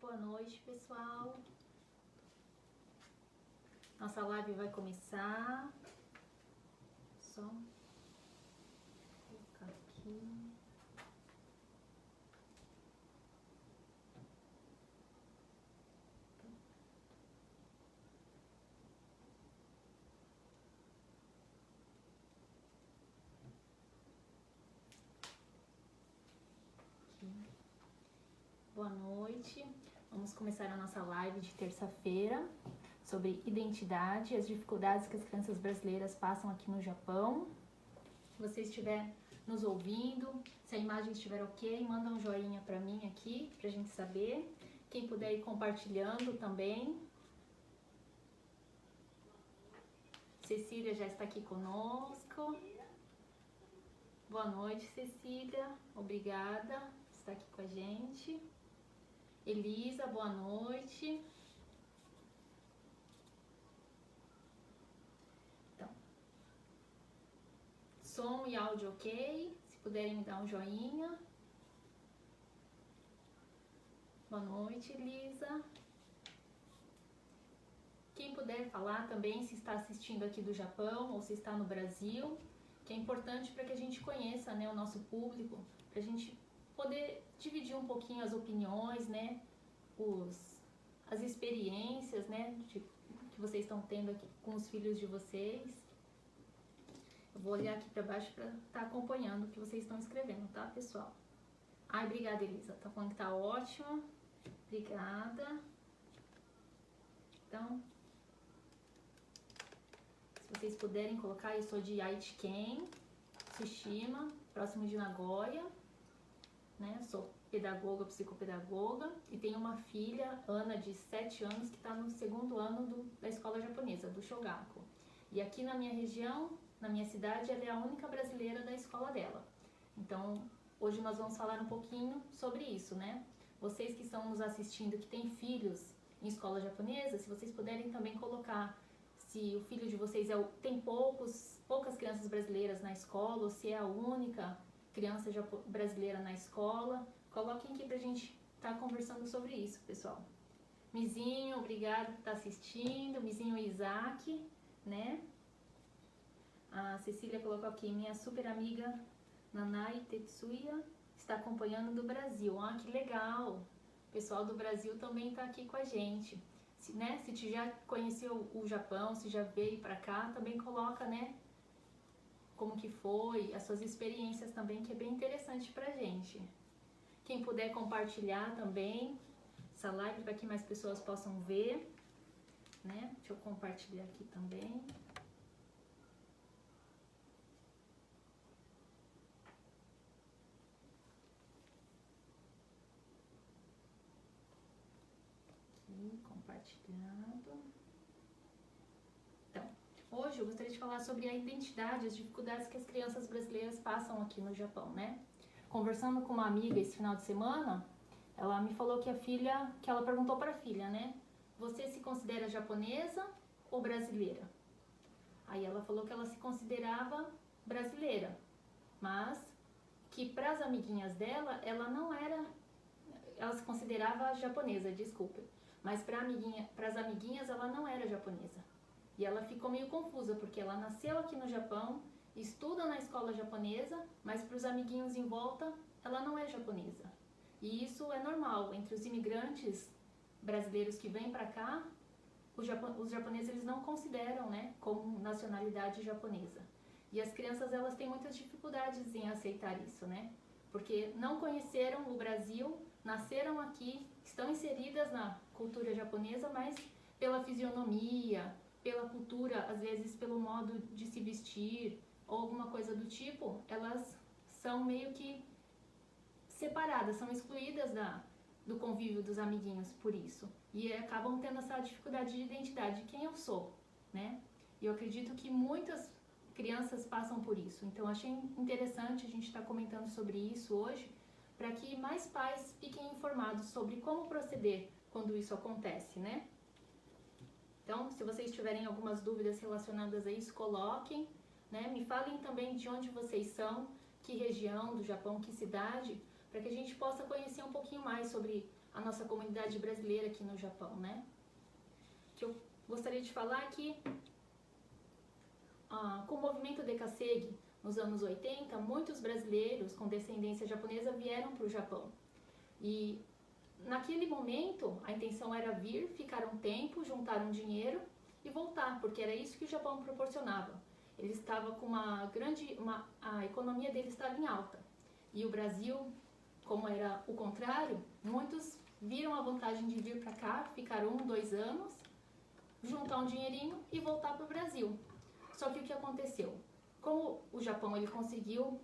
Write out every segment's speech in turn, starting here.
boa noite, pessoal. Nossa live vai começar. Só colocar aqui. Boa noite. Vamos começar a nossa live de terça-feira sobre identidade e as dificuldades que as crianças brasileiras passam aqui no Japão. Se você estiver nos ouvindo, se a imagem estiver ok, manda um joinha para mim aqui, pra gente saber. Quem puder ir compartilhando também. Cecília já está aqui conosco. Boa noite, Cecília. Obrigada por estar aqui com a gente. Elisa, boa noite. Então, som e áudio ok. Se puderem me dar um joinha. Boa noite, Elisa. Quem puder falar também se está assistindo aqui do Japão ou se está no Brasil, que é importante para que a gente conheça, né, o nosso público, para a gente poder dividir um pouquinho as opiniões, né, as experiências, né, que vocês estão tendo aqui com os filhos de vocês. Eu vou olhar aqui para baixo para estar acompanhando o que vocês estão escrevendo, tá, pessoal? Ai, obrigada, Elisa. Tá falando que tá ótimo. Obrigada. Então, se vocês puderem colocar, eu sou de Aichiken, Tsushima, próximo de Nagoya, né? Sou pedagoga, psicopedagoga e tenho uma filha, Ana, de 7 anos, que está no 2º ano da escola japonesa, do Shogaku. E aqui na minha região, na minha cidade, ela é a única brasileira da escola dela. Então, hoje nós vamos falar um pouquinho sobre isso, né? Vocês que estão nos assistindo, que têm filhos em escola japonesa, se vocês puderem também colocar se o filho de vocês tem poucas crianças brasileiras na escola, ou se é a única criança brasileira na escola, coloquem aqui pra gente estar conversando sobre isso, pessoal. Mizinho, obrigado por estar assistindo, Mizinho e Isaac, né? A Cecília colocou aqui, minha super amiga Nanai Tetsuya está acompanhando do Brasil. Ah, que legal! O pessoal do Brasil também está aqui com a gente. Se já conheceu o Japão, se já veio para cá, também coloca, né, como que foi, as suas experiências também, que é bem interessante pra gente. Quem puder compartilhar também essa live para que mais pessoas possam ver, né? Deixa eu compartilhar aqui também. Compartilhando. Então, hoje eu gostaria de falar sobre a identidade, as dificuldades que as crianças brasileiras passam aqui no Japão, né? Conversando com uma amiga esse final de semana, ela me falou que ela perguntou para a filha, né? Você se considera japonesa ou brasileira? Aí ela falou que ela se considerava brasileira, mas que para as amiguinhas dela, ela se considerava japonesa, desculpa. Mas para as amiguinhas ela não era japonesa. E ela ficou meio confusa, porque ela nasceu aqui no Japão, estuda na escola japonesa, mas para os amiguinhos em volta ela não é japonesa. E isso é normal, entre os imigrantes brasileiros que vêm para cá, os japoneses eles não consideram, né, como nacionalidade japonesa. E as crianças elas têm muitas dificuldades em aceitar isso, né? Porque não conheceram o Brasil, nasceram aqui, estão inseridas na cultura japonesa, mas pela fisionomia, pela cultura, às vezes pelo modo de se vestir ou alguma coisa do tipo, elas são meio que separadas, são excluídas do convívio dos amiguinhos por isso. E acabam tendo essa dificuldade de identidade, de quem eu sou, né? E eu acredito que muitas crianças passam por isso. Então achei interessante a gente estar comentando sobre isso hoje, para que mais pais fiquem informados sobre como proceder quando isso acontece, né? Então, se vocês tiverem algumas dúvidas relacionadas a isso, coloquem, né? Me falem também de onde vocês são, que região do Japão, que cidade, para que a gente possa conhecer um pouquinho mais sobre a nossa comunidade brasileira aqui no Japão, né? Que eu gostaria de falar que com o movimento Dekasegi, nos anos 80, muitos brasileiros com descendência japonesa vieram para o Japão. E naquele momento, a intenção era vir, ficar um tempo, juntar um dinheiro e voltar, porque era isso que o Japão proporcionava. Ele estava com a economia dele estava em alta. E o Brasil, como era o contrário, muitos viram a vantagem de vir para cá, ficar 1, 2 anos, juntar um dinheirinho e voltar para o Brasil. Só que o que aconteceu? Como o Japão ele conseguiu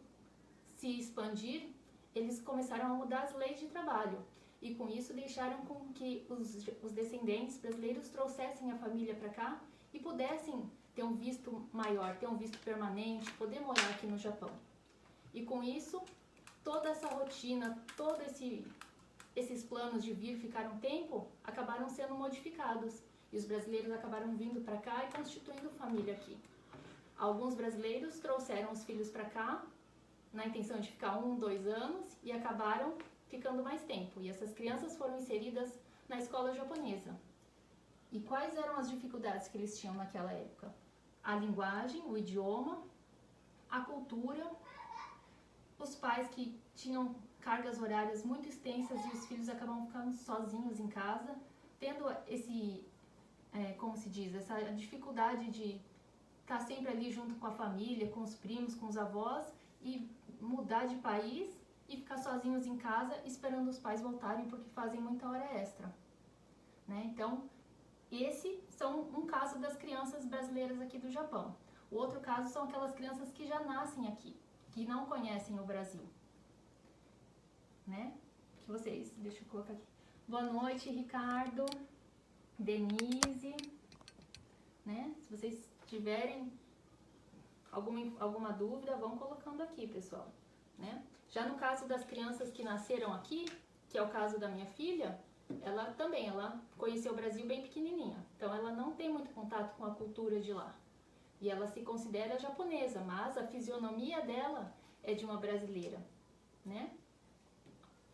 se expandir, eles começaram a mudar as leis de trabalho. E com isso deixaram com que os descendentes brasileiros trouxessem a família para cá e pudessem ter um visto maior, ter um visto permanente, poder morar aqui no Japão. E com isso, toda essa rotina, todos esses planos de vir ficar um tempo, acabaram sendo modificados. E os brasileiros acabaram vindo para cá e constituindo família aqui. Alguns brasileiros trouxeram os filhos para cá, na intenção de ficar 1, 2 anos, e acabaram ficando mais tempo. E essas crianças foram inseridas na escola japonesa. E quais eram as dificuldades que eles tinham naquela época? A linguagem, o idioma, a cultura, os pais que tinham cargas horárias muito extensas e os filhos acabam ficando sozinhos em casa, tendo como se diz, essa dificuldade de estar sempre ali junto com a família, com os primos, com os avós, e mudar de país e ficar sozinhos em casa esperando os pais voltarem porque fazem muita hora extra, né? Então, esse são um caso das crianças brasileiras aqui do Japão. O outro caso são aquelas crianças que já nascem aqui, que não conhecem o Brasil, né? Que vocês, deixa eu colocar aqui. Boa noite, Ricardo, Denise, né? Se vocês tiverem alguma dúvida, vão colocando aqui, pessoal, né? Já no caso das crianças que nasceram aqui, que é o caso da minha filha, ela conheceu o Brasil bem pequenininha, então ela não tem muito contato com a cultura de lá. E ela se considera japonesa, mas a fisionomia dela é de uma brasileira, né?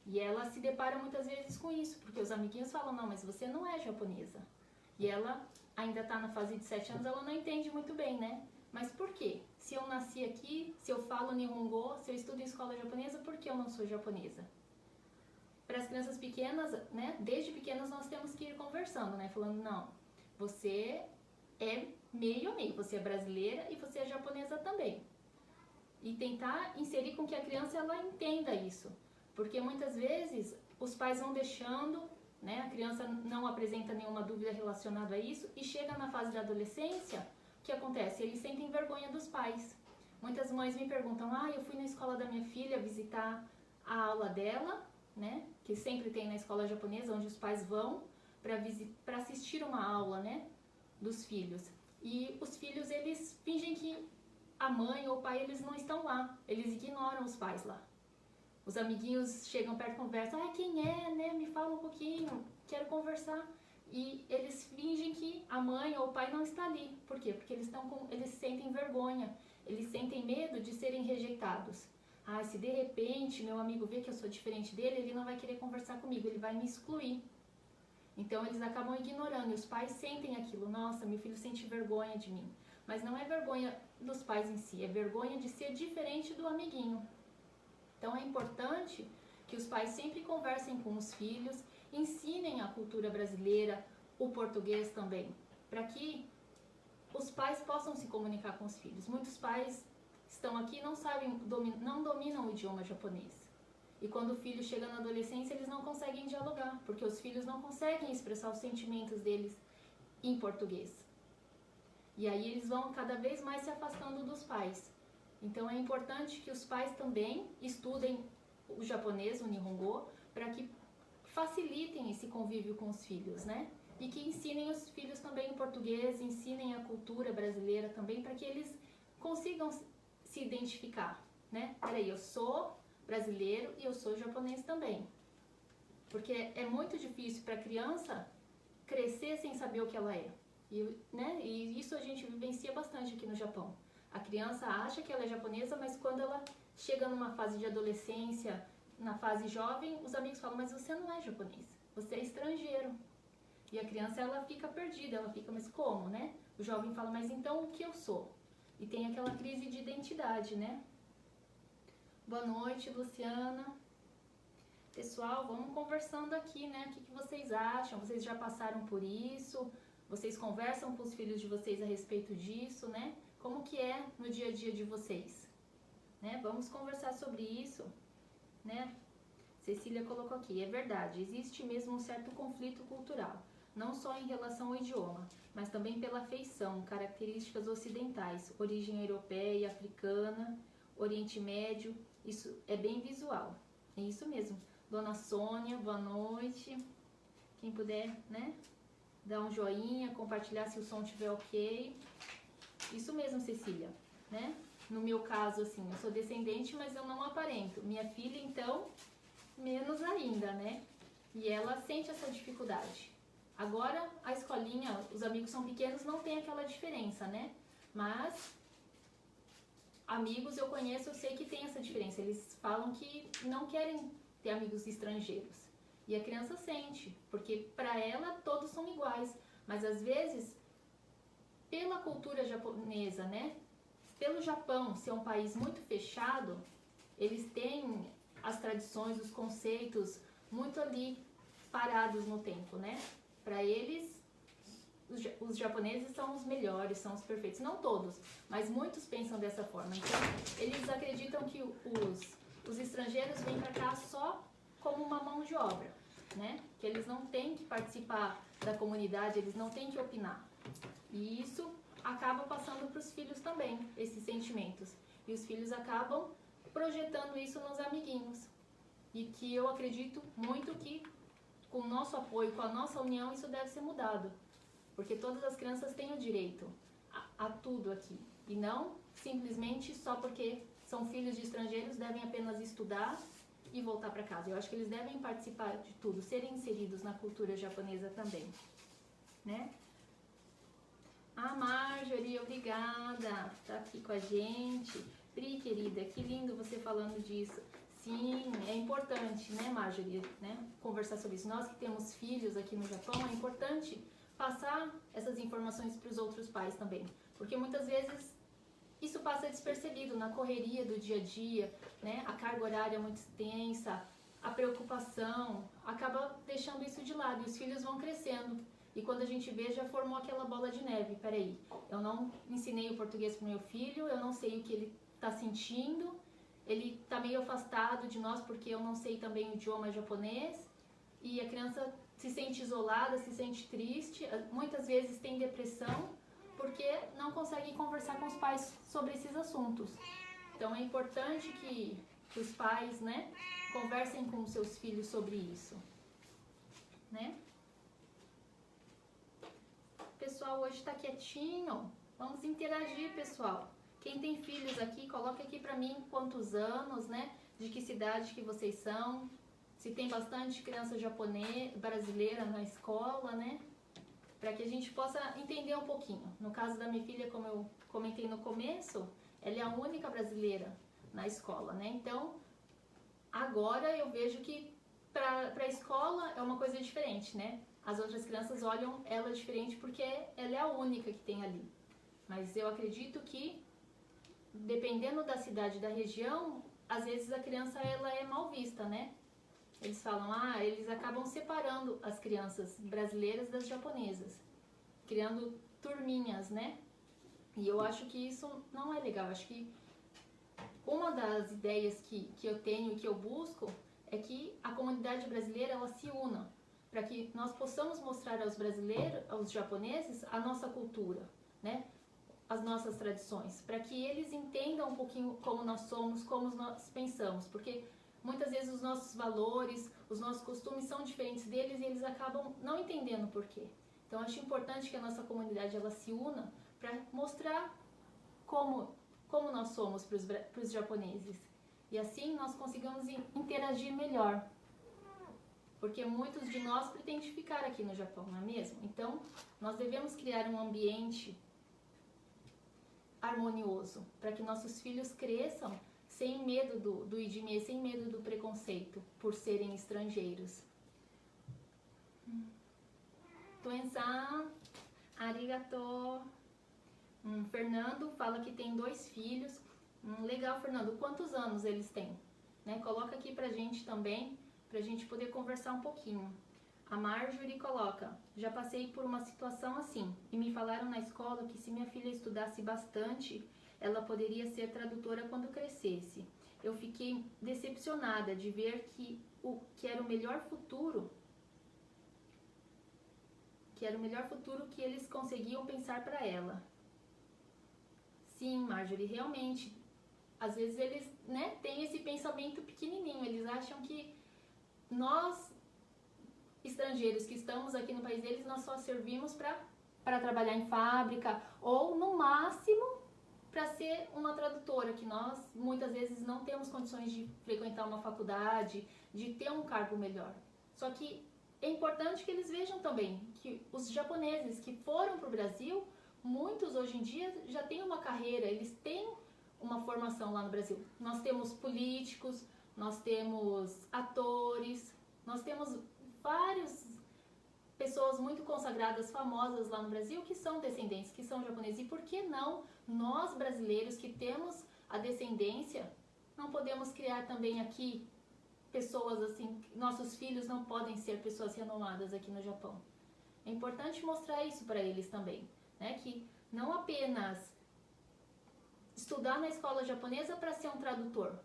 E ela se depara muitas vezes com isso, porque os amiguinhos falam, não, mas você não é japonesa. E ela ainda está na fase de 7 anos, ela não entende muito bem, né? Mas por quê? Se eu nasci aqui, se eu falo Nihongo, se eu estudo em escola japonesa, por que eu não sou japonesa? Para as crianças pequenas, né? Desde pequenas nós temos que ir conversando, né? Falando, não, você é meio a meio, você é brasileira e você é japonesa também. E tentar inserir com que a criança ela entenda isso. Porque muitas vezes os pais vão deixando, né? A criança não apresenta nenhuma dúvida relacionada a isso e chega na fase da adolescência, o que acontece? Eles sentem vergonha dos pais. Muitas mães me perguntam, eu fui na escola da minha filha visitar a aula dela, né? Que sempre tem na escola japonesa, onde os pais vão para assistir uma aula, né? Dos filhos. E os filhos, eles fingem que a mãe ou o pai, eles não estão lá. Eles ignoram os pais lá. Os amiguinhos chegam perto e conversam, quem é, né? Me fala um pouquinho, quero conversar. E eles fingem que a mãe ou o pai não está ali. Por quê? Porque eles sentem vergonha, eles sentem medo de serem rejeitados. Se de repente meu amigo vê que eu sou diferente dele, ele não vai querer conversar comigo, ele vai me excluir. Então eles acabam ignorando e os pais sentem aquilo. Nossa, meu filho sente vergonha de mim. Mas não é vergonha dos pais em si, é vergonha de ser diferente do amiguinho. Então é importante que os pais sempre conversem com os filhos, ensinem a cultura brasileira, o português também, para que os pais possam se comunicar com os filhos. Muitos pais estão aqui e não dominam o idioma japonês. E quando o filho chega na adolescência, eles não conseguem dialogar, porque os filhos não conseguem expressar os sentimentos deles em português. E aí eles vão cada vez mais se afastando dos pais. Então é importante que os pais também estudem o japonês, o Nihongo, para que facilitem esse convívio com os filhos, né? E que ensinem os filhos também o português, ensinem a cultura brasileira também, para que eles consigam se identificar, né? Peraí, eu sou brasileiro e eu sou japonês também. Porque é muito difícil para a criança crescer sem saber o que ela é. E isso a gente vivencia bastante aqui no Japão. A criança acha que ela é japonesa, mas quando ela chega numa fase de adolescência, na fase jovem, os amigos falam, mas você não é japonês, você é estrangeiro. E a criança, ela fica perdida, ela fica, mas como, né? O jovem fala, mas então o que eu sou? E tem aquela crise de identidade, né? Boa noite, Luciana. Pessoal, vamos conversando aqui, né? O que vocês acham? Vocês já passaram por isso? Vocês conversam com os filhos de vocês a respeito disso, né? Como que é no dia a dia de vocês? Né? Vamos conversar sobre isso, né? Cecília colocou aqui, é verdade, existe mesmo um certo conflito cultural, não só em relação ao idioma, mas também pela feição, características ocidentais, origem europeia, africana, Oriente Médio, isso é bem visual. É isso mesmo. Dona Sônia, boa noite. Quem puder, né? Dar um joinha, compartilhar se o som estiver ok. Isso mesmo, Cecília, né? No meu caso, assim, eu sou descendente, mas eu não aparento. Minha filha, então, menos ainda, né? E ela sente essa dificuldade. Agora, a escolinha, os amigos são pequenos, não tem aquela diferença, né? Mas amigos eu conheço, eu sei que tem essa diferença. Eles falam que não querem ter amigos estrangeiros. E a criança sente, porque para ela todos são iguais. Mas às vezes, pela cultura japonesa, né? Pelo Japão ser um país muito fechado, eles têm as tradições, os conceitos muito ali parados no tempo, né? Para eles, os japoneses são os melhores, são os perfeitos. Não todos, mas muitos pensam dessa forma. Então, eles acreditam que os estrangeiros vêm para cá só como uma mão de obra, né? Que eles não têm que participar da comunidade, eles não têm que opinar. E isso acaba passando para os filhos também, esses sentimentos. E os filhos acabam projetando isso nos amiguinhos. E que eu acredito muito que com o nosso apoio, com a nossa união, isso deve ser mudado. Porque todas as crianças têm o direito a tudo aqui. E não simplesmente só porque são filhos de estrangeiros devem apenas estudar e voltar para casa. Eu acho que eles devem participar de tudo, serem inseridos na cultura japonesa também, né? A Marjorie, obrigada, tá aqui com a gente. Pri, querida, que lindo você falando disso. Sim, é importante, né, Marjorie, né, conversar sobre isso. Nós que temos filhos aqui no Japão, é importante passar essas informações para os outros pais também. Porque muitas vezes isso passa despercebido na correria do dia a dia, né, a carga horária é muito extensa, a preocupação, acaba deixando isso de lado e os filhos vão crescendo. E quando a gente vê, já formou aquela bola de neve. Peraí, eu não ensinei o português para o meu filho, eu não sei o que ele está sentindo, ele está meio afastado de nós porque eu não sei também o idioma japonês. E a criança se sente isolada, se sente triste, muitas vezes tem depressão porque não consegue conversar com os pais sobre esses assuntos. Então é importante que os pais, né, conversem com os seus filhos sobre isso, né? Pessoal, hoje está quietinho. Vamos interagir, pessoal. Quem tem filhos aqui, coloca aqui para mim quantos anos, né? De que cidade que vocês são. Se tem bastante criança japonesa, brasileira na escola, né? Para que a gente possa entender um pouquinho. No caso da minha filha, como eu comentei no começo, ela é a única brasileira na escola, né? Então, agora eu vejo que para a escola é uma coisa diferente, né? As outras crianças olham ela diferente porque ela é a única que tem ali. Mas eu acredito que, dependendo da cidade, da região, às vezes a criança ela é mal vista, né? Eles falam, eles acabam separando as crianças brasileiras das japonesas, criando turminhas, né? E eu acho que isso não é legal. Acho que uma das ideias que eu tenho e que eu busco é que a comunidade brasileira ela se una, para que nós possamos mostrar aos brasileiros, aos japoneses, a nossa cultura, né? As nossas tradições, para que eles entendam um pouquinho como nós somos, como nós pensamos, porque muitas vezes os nossos valores, os nossos costumes são diferentes deles e eles acabam não entendendo por quê. Então acho importante que a nossa comunidade ela se una para mostrar como nós somos para os japoneses. E assim nós consigamos interagir melhor. Porque muitos de nós pretendem ficar aqui no Japão, não é mesmo? Então, nós devemos criar um ambiente harmonioso para que nossos filhos cresçam sem medo do idime, sem medo do preconceito por serem estrangeiros. Toen-san, arigato. Fernando fala que tem 2 filhos. Legal, Fernando. Quantos anos eles têm? Né? Coloca aqui pra gente também, pra gente poder conversar um pouquinho. A Marjorie coloca: já passei por uma situação assim e me falaram na escola que se minha filha estudasse bastante, ela poderia ser tradutora quando crescesse. Eu fiquei decepcionada de ver que era o melhor futuro que eles conseguiam pensar para ela. Sim, Marjorie, realmente, às vezes eles, né, têm esse pensamento pequenininho, eles acham que nós, estrangeiros que estamos aqui no país deles, nós só servimos para trabalhar em fábrica ou, no máximo, para ser uma tradutora, que nós, muitas vezes, não temos condições de frequentar uma faculdade, de ter um cargo melhor. Só que é importante que eles vejam também que os japoneses que foram para o Brasil, muitos hoje em dia já têm uma carreira, eles têm uma formação lá no Brasil. Nós temos políticos, nós temos atores, nós temos várias pessoas muito consagradas, famosas lá no Brasil, que são descendentes, que são japoneses. E por que não nós, brasileiros, que temos a descendência, não podemos criar também aqui pessoas assim, nossos filhos não podem ser pessoas renomadas aqui no Japão. É importante mostrar isso para eles também, né? Que não apenas estudar na escola japonesa para ser um tradutor,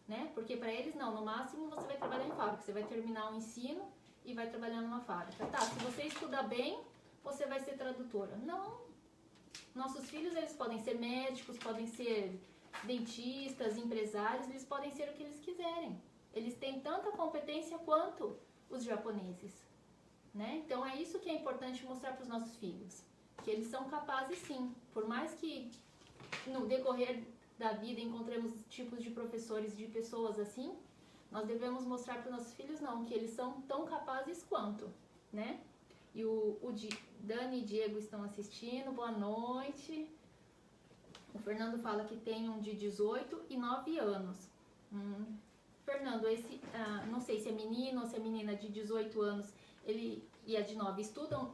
né? Porque para eles não, no máximo você vai trabalhar em fábrica, você vai terminar o ensino e vai trabalhar numa fábrica. Tá, se você estudar bem, você vai ser tradutora. Não. Nossos filhos, eles podem ser médicos, podem ser dentistas, empresários, eles podem ser o que eles quiserem. Eles têm tanta competência quanto os japoneses, né? Então é isso que é importante mostrar para os nossos filhos, que eles são capazes sim, por mais que no decorrer da vida encontremos tipos de professores, de pessoas assim, nós devemos mostrar para os nossos filhos não, que eles são tão capazes quanto, né? E Dani e Diego estão assistindo, boa noite. O Fernando fala que tem um de 18 e 9 anos. Fernando, não sei se é menino ou se é menina de 18 anos, ele e a de 9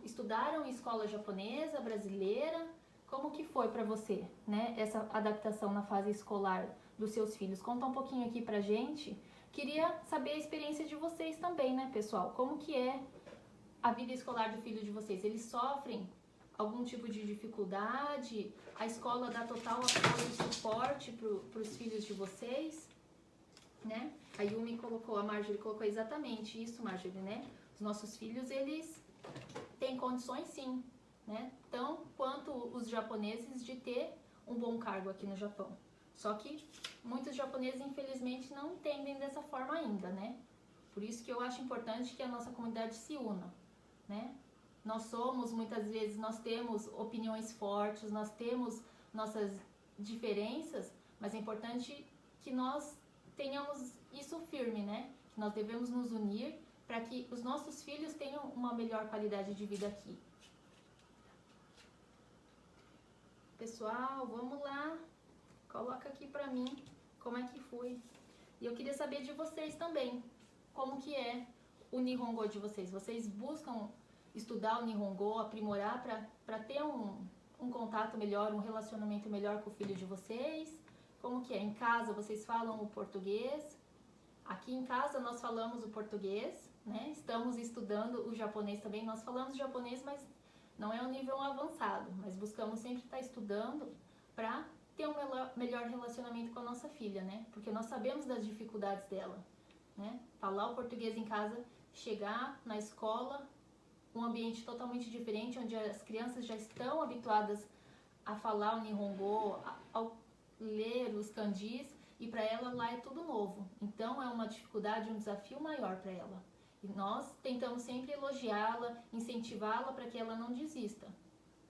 estudaram em escola japonesa, brasileira? Como que foi para você, né, essa adaptação na fase escolar dos seus filhos? Conta um pouquinho aqui pra gente. Queria saber a experiência de vocês também, né, pessoal? Como que é a vida escolar do filho de vocês? Eles sofrem algum tipo de dificuldade? A escola dá total apoio e suporte para os filhos de vocês? Né? A Yumi colocou, a Marjorie colocou exatamente isso, Marjorie, né? Os nossos filhos, eles têm condições sim, né? Tão quanto os japoneses de ter um bom cargo aqui no Japão. Só que muitos japoneses, infelizmente, não entendem dessa forma ainda, né? Por isso que eu acho importante que a nossa comunidade se una, né? Muitas vezes, nós temos opiniões fortes, nós temos nossas diferenças, mas é importante que nós tenhamos isso firme, né? Que nós devemos nos unir para que os nossos filhos tenham uma melhor qualidade de vida aqui. Pessoal, vamos lá. Coloca aqui pra mim como é que foi. E eu queria saber de vocês também. Como que é o Nihongo de vocês? Vocês buscam estudar o Nihongo, aprimorar para ter um contato melhor, um relacionamento melhor com o filho de vocês? Como que é? Em casa vocês falam o português? Aqui em casa nós falamos o português, né? Estamos estudando o japonês também. Nós falamos japonês, mas não é um nível avançado. Mas buscamos sempre estar estudando para ter um melhor relacionamento com a nossa filha, né? Porque nós sabemos das dificuldades dela, né? Falar o português em casa, chegar na escola, um ambiente totalmente diferente, onde as crianças já estão habituadas a falar o Nihongo, ao ler os kanjis, e para ela lá é tudo novo. Então é uma dificuldade, um desafio maior para ela. E nós tentamos sempre elogiá-la, incentivá-la para que ela não desista.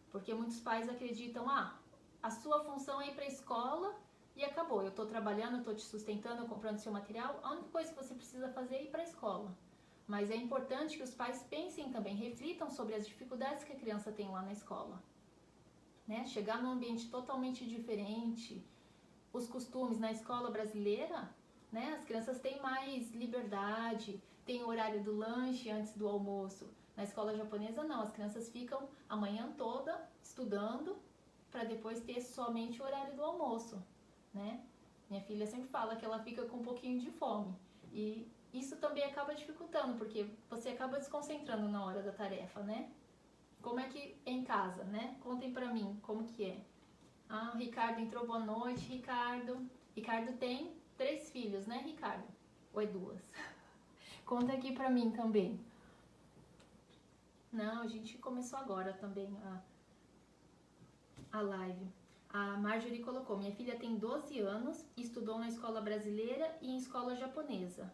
Porque muitos pais acreditam, a sua função é ir para a escola e acabou. Eu estou trabalhando, eu estou te sustentando, comprando seu material, a única coisa que você precisa fazer é ir para a escola. Mas é importante que os pais pensem também, reflitam sobre as dificuldades que a criança tem lá na escola. Né? Chegar num ambiente totalmente diferente, os costumes na escola brasileira, né? As crianças têm mais liberdade, tem o horário do lanche antes do almoço. Na escola japonesa não, as crianças ficam a manhã toda estudando para depois ter somente o horário do almoço, né? Minha filha sempre fala que ela fica com um pouquinho de fome e isso também acaba dificultando, porque você acaba desconcentrando na hora da tarefa, né? Como é que é em casa, né? Contem pra mim como que é. Ah, o Ricardo entrou, boa noite, Ricardo. Ricardo tem 3 filhos, né, Ricardo? Ou é 2? Conta aqui pra mim também. Não, a gente começou agora também a live. A Marjorie colocou, minha filha tem 12 anos, estudou na escola brasileira e em escola japonesa.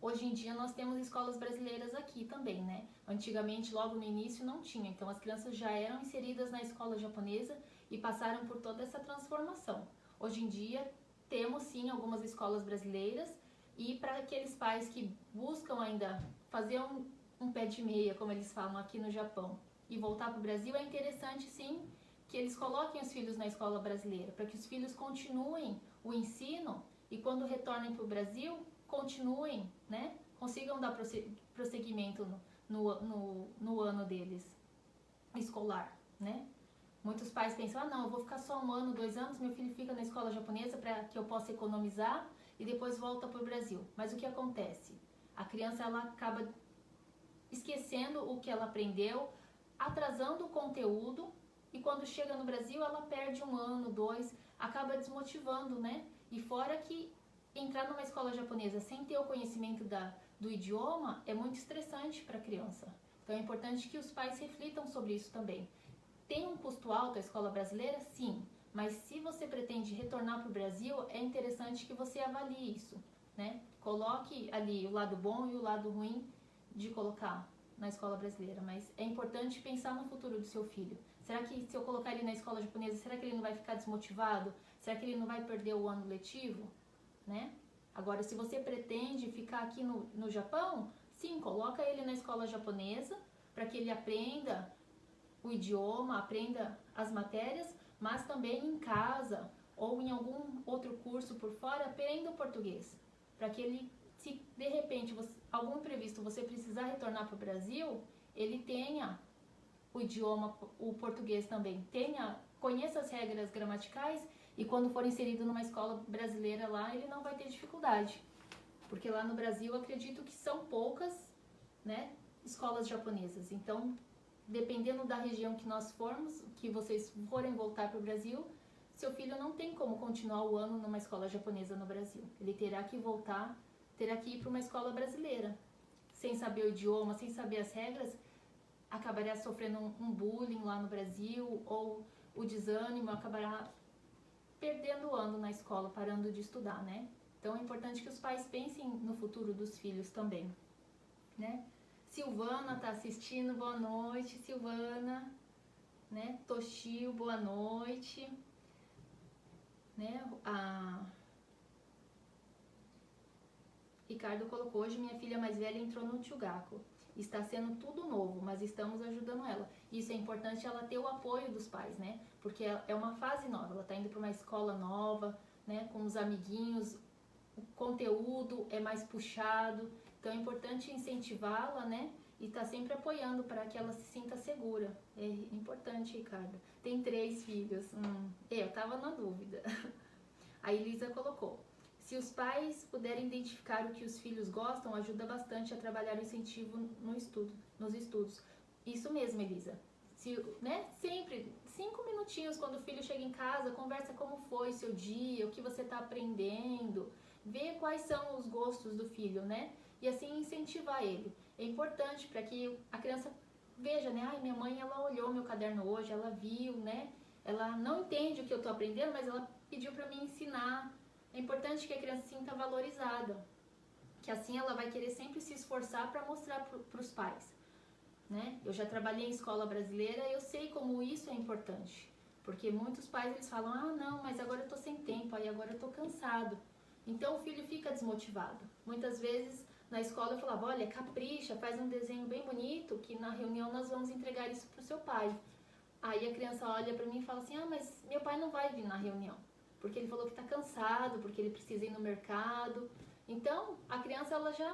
Hoje em dia nós temos escolas brasileiras aqui também, né? Antigamente, logo no início, não tinha. Então, as crianças já eram inseridas na escola japonesa e passaram por toda essa transformação. Hoje em dia, temos sim algumas escolas brasileiras e para aqueles pais que buscam ainda fazer um pé de meia, como eles falam aqui no Japão, e voltar para o Brasil, é interessante sim que eles coloquem os filhos na escola brasileira, para que os filhos continuem o ensino e quando retornem para o Brasil, continuem, né? Consigam dar prosseguimento no ano deles escolar, né? Muitos pais pensam, ah não, eu vou ficar só 1 ano, 2 anos, meu filho fica na escola japonesa para que eu possa economizar e depois volta para o Brasil. Mas o que acontece? A criança ela acaba esquecendo o que ela aprendeu, atrasando o conteúdo e quando chega no Brasil ela perde 1 ano, 2, acaba desmotivando, né? E fora que entrar numa escola japonesa sem ter o conhecimento do idioma é muito estressante para a criança. Então é importante que os pais reflitam sobre isso também. Tem um custo alto a escola brasileira? Sim. Mas se você pretende retornar para o Brasil, é interessante que você avalie isso, né? Coloque ali o lado bom e o lado ruim de colocar na escola brasileira. Mas é importante pensar no futuro do seu filho. Será que se eu colocar ele na escola japonesa, será que ele não vai ficar desmotivado? Será que ele não vai perder o ano letivo? Né? Agora, se você pretende ficar aqui no Japão, sim, coloca ele na escola japonesa para que ele aprenda o idioma, aprenda as matérias, mas também em casa ou em algum outro curso por fora, aprenda o português. Para que ele, se de repente, algum imprevisto, você precisar retornar para o Brasil, ele tenha o idioma, o português também, conheça as regras gramaticais e quando for inserido numa escola brasileira lá, ele não vai ter dificuldade. Porque lá no Brasil, eu acredito que são poucas, né, escolas japonesas. Então, dependendo da região que nós formos, que vocês forem voltar para o Brasil, seu filho não tem como continuar o ano numa escola japonesa no Brasil. Ele terá que voltar, terá que ir para uma escola brasileira. Sem saber o idioma, sem saber as regras, acabará sofrendo um bullying lá no Brasil, ou o desânimo, acabará perdendo o ano na escola, parando de estudar, né? Então é importante que os pais pensem no futuro dos filhos também, né? Silvana tá assistindo, boa noite, Silvana, né? Toshio, boa noite, né? Ricardo colocou, hoje minha filha mais velha entrou no Chugaku. Está sendo tudo novo, mas estamos ajudando ela. Isso é importante ela ter o apoio dos pais, né? Porque é uma fase nova, ela está indo para uma escola nova, né? Com os amiguinhos, o conteúdo é mais puxado. Então é importante incentivá-la, né? E tá sempre apoiando para que ela se sinta segura. É importante, Ricardo. Tem 3 filhos. Eu tava na dúvida. A Elisa colocou. Se os pais puderem identificar o que os filhos gostam, ajuda bastante a trabalhar o incentivo nos estudos. Isso mesmo, Elisa. Né, sempre, 5 minutinhos quando o filho chega em casa, conversa como foi seu dia, o que você está aprendendo, vê quais são os gostos do filho, né? E assim incentivar ele. É importante para que a criança veja, né? Ai, minha mãe, ela olhou meu caderno hoje, ela viu, né? Ela não entende o que eu estou aprendendo, mas ela pediu para me ensinar. É importante que a criança se sinta valorizada, que assim ela vai querer sempre se esforçar para mostrar para os pais, né? Eu já trabalhei em escola brasileira e eu sei como isso é importante, porque muitos pais eles falam, ah não, mas agora eu tô sem tempo, aí agora eu tô cansado. Então o filho fica desmotivado. Muitas vezes na escola eu falava, olha, capricha, faz um desenho bem bonito, que na reunião nós vamos entregar isso para o seu pai. Aí a criança olha pra mim e fala assim, mas meu pai não vai vir na reunião, porque ele falou que tá cansado, porque ele precisa ir no mercado. Então, a criança, ela já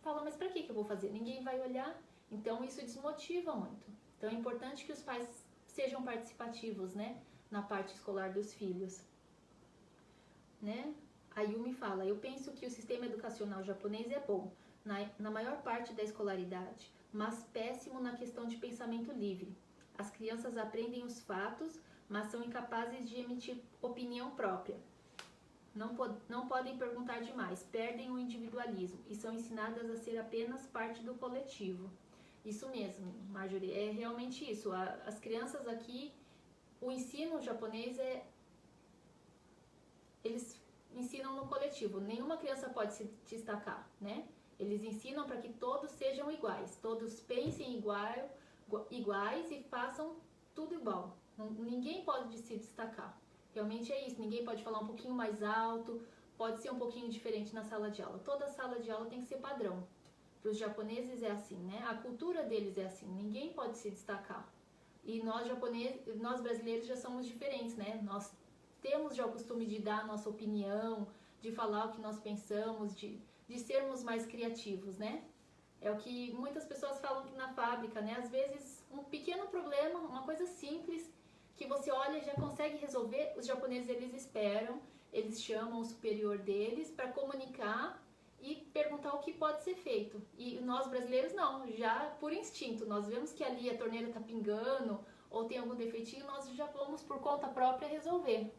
fala, mas pra que eu vou fazer? Ninguém vai olhar. Então, isso desmotiva muito. Então, é importante que os pais sejam participativos, né, na parte escolar dos filhos, né? A Yumi fala, eu penso que o sistema educacional japonês é bom na maior parte da escolaridade, mas péssimo na questão de pensamento livre. As crianças aprendem os fatos, mas são incapazes de emitir opinião própria. Não podem perguntar demais, perdem o individualismo e são ensinadas a ser apenas parte do coletivo. Isso mesmo, Marjorie, é realmente isso. As crianças aqui, o ensino japonês eles ensinam no coletivo. Nenhuma criança pode se destacar, né? Eles ensinam para que todos sejam iguais, todos pensem iguais e façam tudo igual. Ninguém pode se destacar. Realmente é isso, ninguém pode falar um pouquinho mais alto, pode ser um pouquinho diferente na sala de aula. Toda sala de aula tem que ser padrão. Para os japoneses é assim, né? A cultura deles é assim, ninguém pode se destacar. E nós brasileiros já somos diferentes, né? Nós temos já o costume de dar a nossa opinião, de falar o que nós pensamos, de sermos mais criativos, né? É o que muitas pessoas falam na fábrica, né? Às vezes, um pequeno problema, uma coisa simples, que você olha e já consegue resolver, os japoneses, eles esperam, eles chamam o superior deles para comunicar e perguntar o que pode ser feito. E nós brasileiros não, já por instinto, nós vemos que ali a torneira está pingando ou tem algum defeitinho, nós já vamos por conta própria resolver.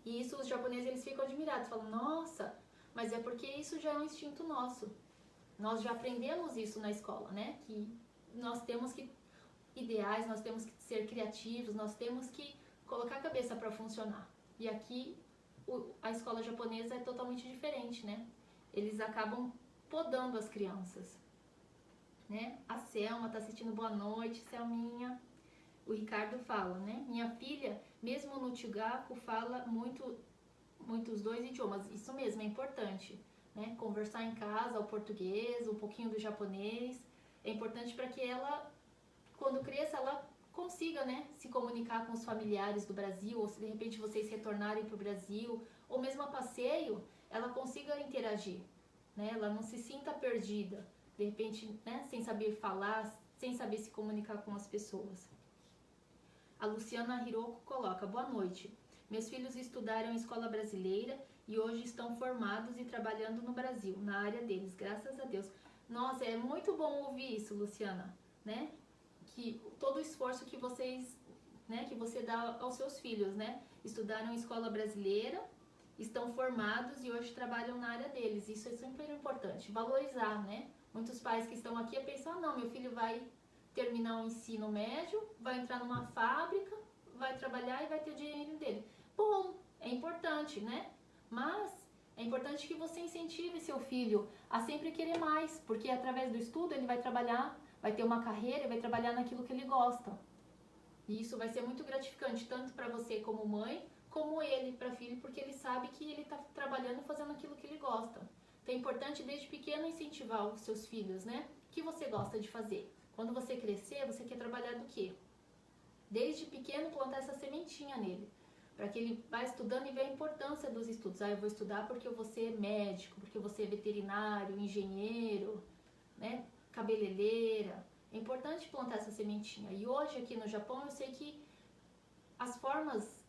E isso os japoneses, eles ficam admirados, falam, nossa, mas é porque isso já é um instinto nosso. Nós já aprendemos isso na escola, né? Que nós temos que ideais, nós temos que ser criativos, nós temos que colocar a cabeça para funcionar. E aqui a escola japonesa é totalmente diferente, né? Eles acabam podando as crianças, né? A Selma tá assistindo, boa noite, Selminha. O Ricardo fala, né? Minha filha, mesmo no Chugaku, fala muitos dois idiomas. Isso mesmo, é importante, né? Conversar em casa o português, um pouquinho do japonês. É importante para que ela, quando cresça, ela consiga, né, se comunicar com os familiares do Brasil, ou se de repente vocês retornarem para o Brasil, ou mesmo a passeio, ela consiga interagir, né? Ela não se sinta perdida, de repente, né, sem saber falar, sem saber se comunicar com as pessoas. A Luciana Hiroko coloca, boa noite. Meus filhos estudaram em escola brasileira e hoje estão formados e trabalhando no Brasil, na área deles, graças a Deus. Nossa, é muito bom ouvir isso, Luciana, né? Que todo o esforço que vocês, né, que você dá aos seus filhos, né? Estudaram em escola brasileira, estão formados e hoje trabalham na área deles. Isso é super importante, valorizar, né? Muitos pais que estão aqui pensam, ah, não, meu filho vai terminar o ensino médio, vai entrar numa fábrica, vai trabalhar e vai ter o dinheiro dele. Bom, é importante, né? Mas é importante que você incentive seu filho a sempre querer mais, porque através do estudo ele vai trabalhar, vai ter uma carreira e vai trabalhar naquilo que ele gosta. E isso vai ser muito gratificante, tanto para você como mãe, como ele para filho, porque ele sabe que ele está trabalhando fazendo aquilo que ele gosta. Então é importante desde pequeno incentivar os seus filhos, né? O que você gosta de fazer? Quando você crescer, você quer trabalhar do quê? Desde pequeno plantar essa sementinha nele, para que ele vá estudando e vê a importância dos estudos. Ah, eu vou estudar porque eu vou ser médico, porque eu vou ser veterinário, engenheiro, né? Cabeleireira. É importante plantar essa sementinha. E hoje aqui no Japão eu sei que as formas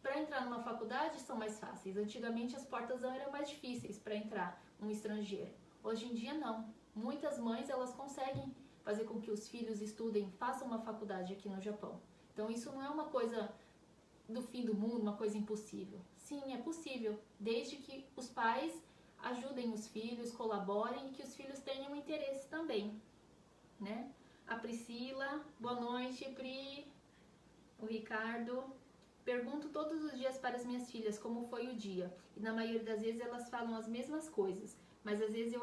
para entrar numa faculdade são mais fáceis. Antigamente as portas eram mais difíceis para entrar um estrangeiro. Hoje em dia não. Muitas mães elas conseguem fazer com que os filhos estudem, façam uma faculdade aqui no Japão. Então isso não é uma coisa do fim do mundo, uma coisa impossível. Sim, é possível, desde que os pais ajudem os filhos, colaborem e que os filhos tenham interesse também, né? A Priscila, boa noite, Pri. O Ricardo, pergunto todos os dias para as minhas filhas como foi o dia. E na maioria das vezes elas falam as mesmas coisas, mas às vezes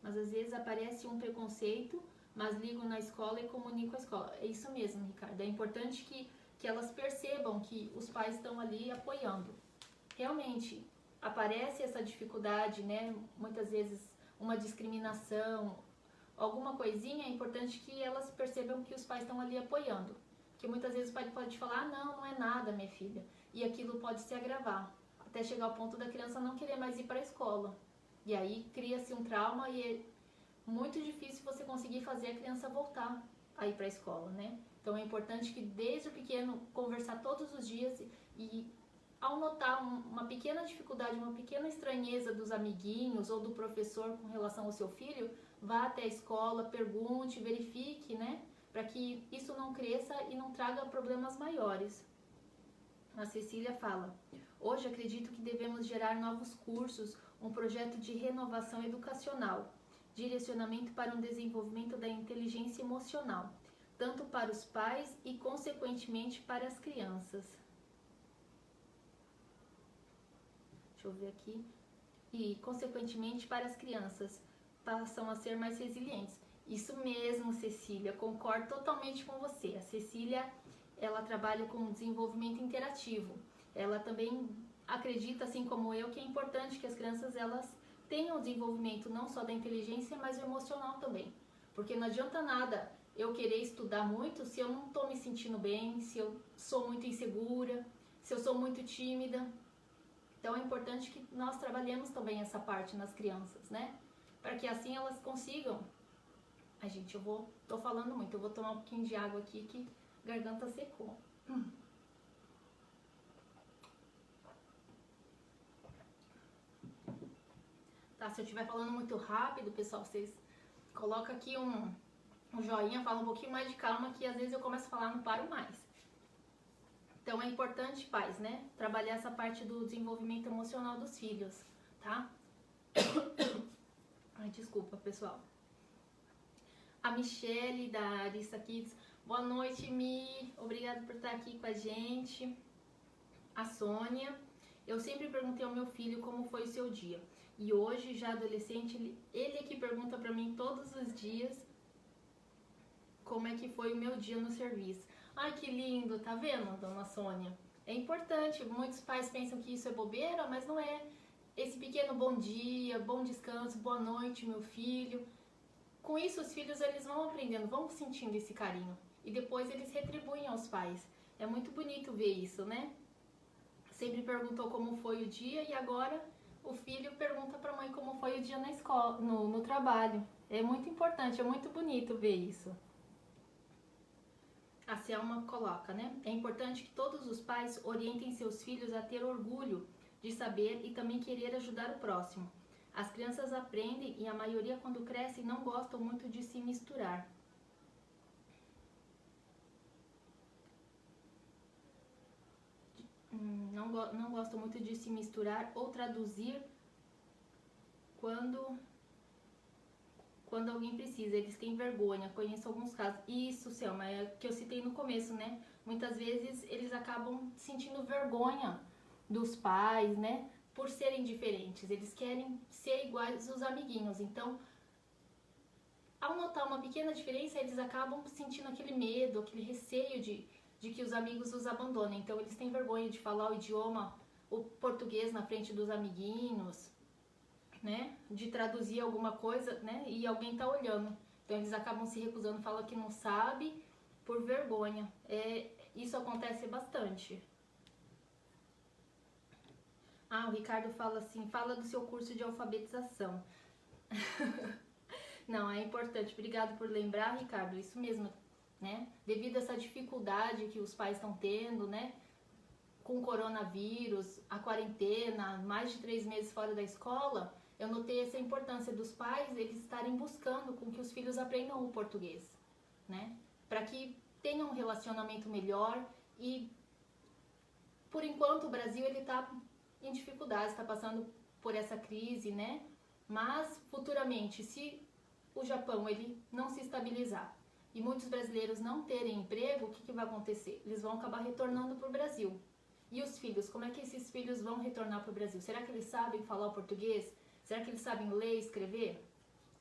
mas às vezes aparece um preconceito, mas ligo na escola e comunico a escola. É isso mesmo, Ricardo. É importante que elas percebam que os pais estão ali apoiando. Realmente, aparece essa dificuldade, né? Muitas vezes uma discriminação, alguma coisinha, é importante que elas percebam que os pais estão ali apoiando. Porque muitas vezes o pai pode falar, ah, não, não é nada, minha filha. E aquilo pode se agravar, até chegar ao ponto da criança não querer mais ir para a escola. E aí cria-se um trauma e é muito difícil você conseguir fazer a criança voltar a ir para a escola, né? Então é importante que desde o pequeno conversar todos os dias e ao notar uma pequena dificuldade, uma pequena estranheza dos amiguinhos ou do professor com relação ao seu filho, vá até a escola, pergunte, verifique, né? Para que isso não cresça e não traga problemas maiores. A Cecília fala, hoje acredito que devemos gerar novos cursos, um projeto de renovação educacional, direcionamento para um desenvolvimento da inteligência emocional, tanto para os pais e, consequentemente, para as crianças. Deixa eu ver aqui. E, consequentemente, para as crianças, passam a ser mais resilientes. Isso mesmo, Cecília, concordo totalmente com você. A Cecília, ela trabalha com desenvolvimento interativo. Ela também acredita, assim como eu, que é importante que as crianças elas tenham desenvolvimento não só da inteligência, mas o emocional também. Porque não adianta nada eu querer estudar muito se eu não estou me sentindo bem, se eu sou muito insegura, se eu sou muito tímida. Então é importante que nós trabalhemos também essa parte nas crianças, né? Para que assim elas consigam. Ai, gente, tô falando muito, eu vou tomar um pouquinho de água aqui que a garganta secou. Tá, se eu estiver falando muito rápido, pessoal, vocês colocam aqui um joinha, fala um pouquinho mais de calma, que às vezes eu começo a falar e não paro mais. Então é importante, pais, né, trabalhar essa parte do desenvolvimento emocional dos filhos, tá? Ai, desculpa, pessoal. A Michele da Arissa Kids, boa noite, Mi, obrigada por estar aqui com a gente. A Sônia, eu sempre perguntei ao meu filho como foi o seu dia. E hoje, já adolescente, ele é que pergunta pra mim todos os dias como é que foi o meu dia no serviço. Ai, que lindo, tá vendo, dona Sônia? É importante, muitos pais pensam que isso é bobeira, mas não é. Esse pequeno bom dia, bom descanso, boa noite, meu filho. Com isso, os filhos eles vão aprendendo, vão sentindo esse carinho. E depois eles retribuem aos pais. É muito bonito ver isso, né? Sempre perguntou como foi o dia e agora o filho pergunta para a mãe como foi o dia na escola, no trabalho. É muito importante, é muito bonito ver isso. A Selma coloca, né? É importante que todos os pais orientem seus filhos a ter orgulho de saber e também querer ajudar o próximo. As crianças aprendem e a maioria quando crescem não gostam muito de se misturar. Não gostam muito de se misturar ou traduzir quando alguém precisa, eles têm vergonha, conheço alguns casos. Isso, Selma, é que eu citei no começo, né? Muitas vezes eles acabam sentindo vergonha dos pais, né? Por serem diferentes, eles querem ser iguais aos amiguinhos. Então, ao notar uma pequena diferença, eles acabam sentindo aquele medo, aquele receio de que os amigos os abandonem. Então, eles têm vergonha de falar o idioma, o português na frente dos amiguinhos, né, de traduzir alguma coisa, né, e alguém tá olhando. Então eles acabam se recusando, falam que não sabe por vergonha. Isso acontece bastante. Ah, o Ricardo fala assim, fala do seu curso de alfabetização. Não, é importante. Obrigado por lembrar, Ricardo, isso mesmo, né? Devido a essa dificuldade que os pais estão tendo, né, com o coronavírus, a quarentena, mais de 3 meses fora da escola, eu notei essa importância dos pais, eles estarem buscando com que os filhos aprendam o português, né? Para que tenham um relacionamento melhor e, por enquanto, o Brasil ele está em dificuldades, está passando por essa crise, né? Mas, futuramente, se o Japão ele não se estabilizar e muitos brasileiros não terem emprego, o que vai acontecer? Eles vão acabar retornando para o Brasil. E os filhos, como é que esses filhos vão retornar para o Brasil? Será que eles sabem falar o português? Será que eles sabem ler e escrever?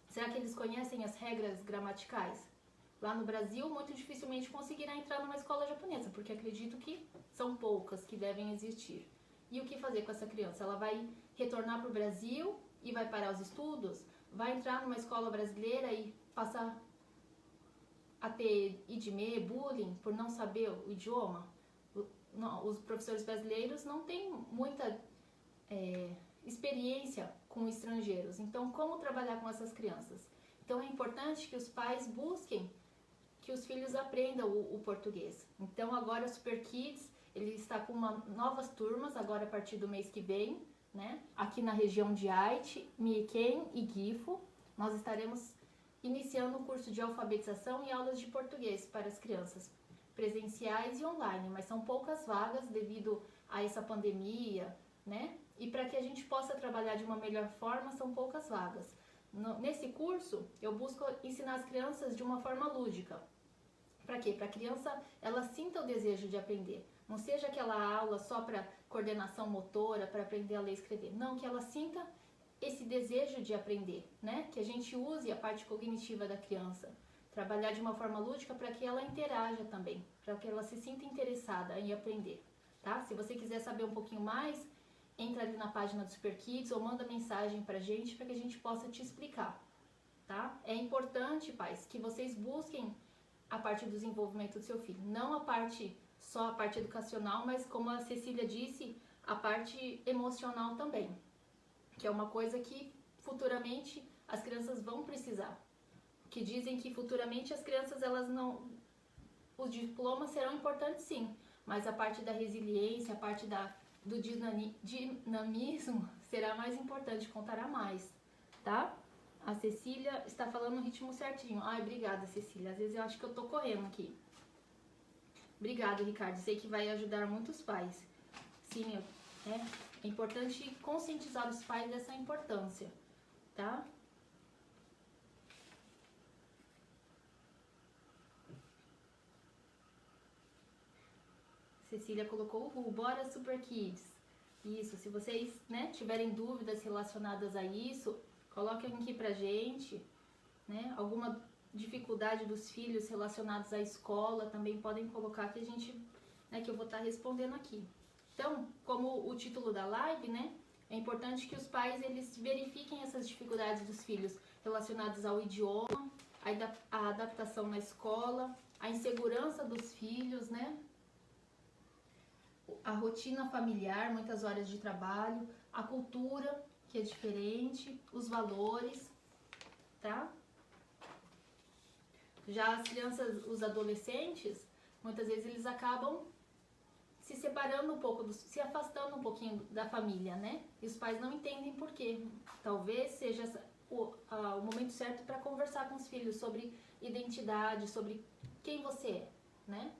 Será que eles conhecem as regras gramaticais? Lá no Brasil, muito dificilmente conseguirá entrar numa escola japonesa, porque acredito que são poucas que devem existir. E o que fazer com essa criança? Ela vai retornar para o Brasil e vai parar os estudos? Vai entrar numa escola brasileira e passa a ter IDME, bullying, por não saber o idioma. Os professores brasileiros não têm muita experiência com estrangeiros. Então, como trabalhar com essas crianças? Então, é importante que os pais busquem que os filhos aprendam o português. Então, agora o Super Kids, ele está com novas turmas, agora a partir do mês que vem, né? Aqui na região de Haiti, Miquém e Gifo, nós estaremos iniciando o curso de alfabetização e aulas de português para as crianças, presenciais e online, mas são poucas vagas devido a essa pandemia, né? E para que a gente possa trabalhar de uma melhor forma, são poucas vagas. Nesse curso, eu busco ensinar as crianças de uma forma lúdica. Para quê? Para a criança, ela sinta o desejo de aprender. Não seja aquela aula só para coordenação motora, para aprender a ler e escrever. Não, que ela sinta esse desejo de aprender, né? Que a gente use a parte cognitiva da criança. Trabalhar de uma forma lúdica para que ela interaja também, para que ela se sinta interessada em aprender, tá? Se você quiser saber um pouquinho mais, entra ali na página do Super Kids ou manda mensagem pra gente para que a gente possa te explicar, tá? É importante, pais, que vocês busquem a parte do desenvolvimento do seu filho, não só a parte educacional, mas como a Cecília disse, a parte emocional também, que é uma coisa que futuramente as crianças vão precisar. Que dizem que futuramente as crianças, os diplomas serão importantes sim, mas a parte da resiliência, a parte do dinamismo será mais importante, contará mais, tá? A Cecília está falando no ritmo certinho. Ai, obrigada, Cecília. Às vezes eu acho que eu tô correndo aqui. Obrigada, Ricardo. Sei que vai ajudar muitos pais. Sim, é importante conscientizar os pais dessa importância, tá? Cecília colocou o bora Super Kids. Isso, se vocês, né, tiverem dúvidas relacionadas a isso, coloquem aqui pra gente, né? Alguma dificuldade dos filhos relacionados à escola, também podem colocar que a gente, né, que eu vou estar respondendo aqui. Então, como o título da live, né, é importante que os pais eles verifiquem essas dificuldades dos filhos relacionadas ao idioma, a adaptação na escola, a insegurança dos filhos, né? A rotina familiar, muitas horas de trabalho, a cultura, que é diferente, os valores, tá? Já as crianças, os adolescentes, muitas vezes eles acabam se separando um pouco, se afastando um pouquinho da família, né? E os pais não entendem por quê. Talvez seja o momento certo para conversar com os filhos sobre identidade, sobre quem você é, né?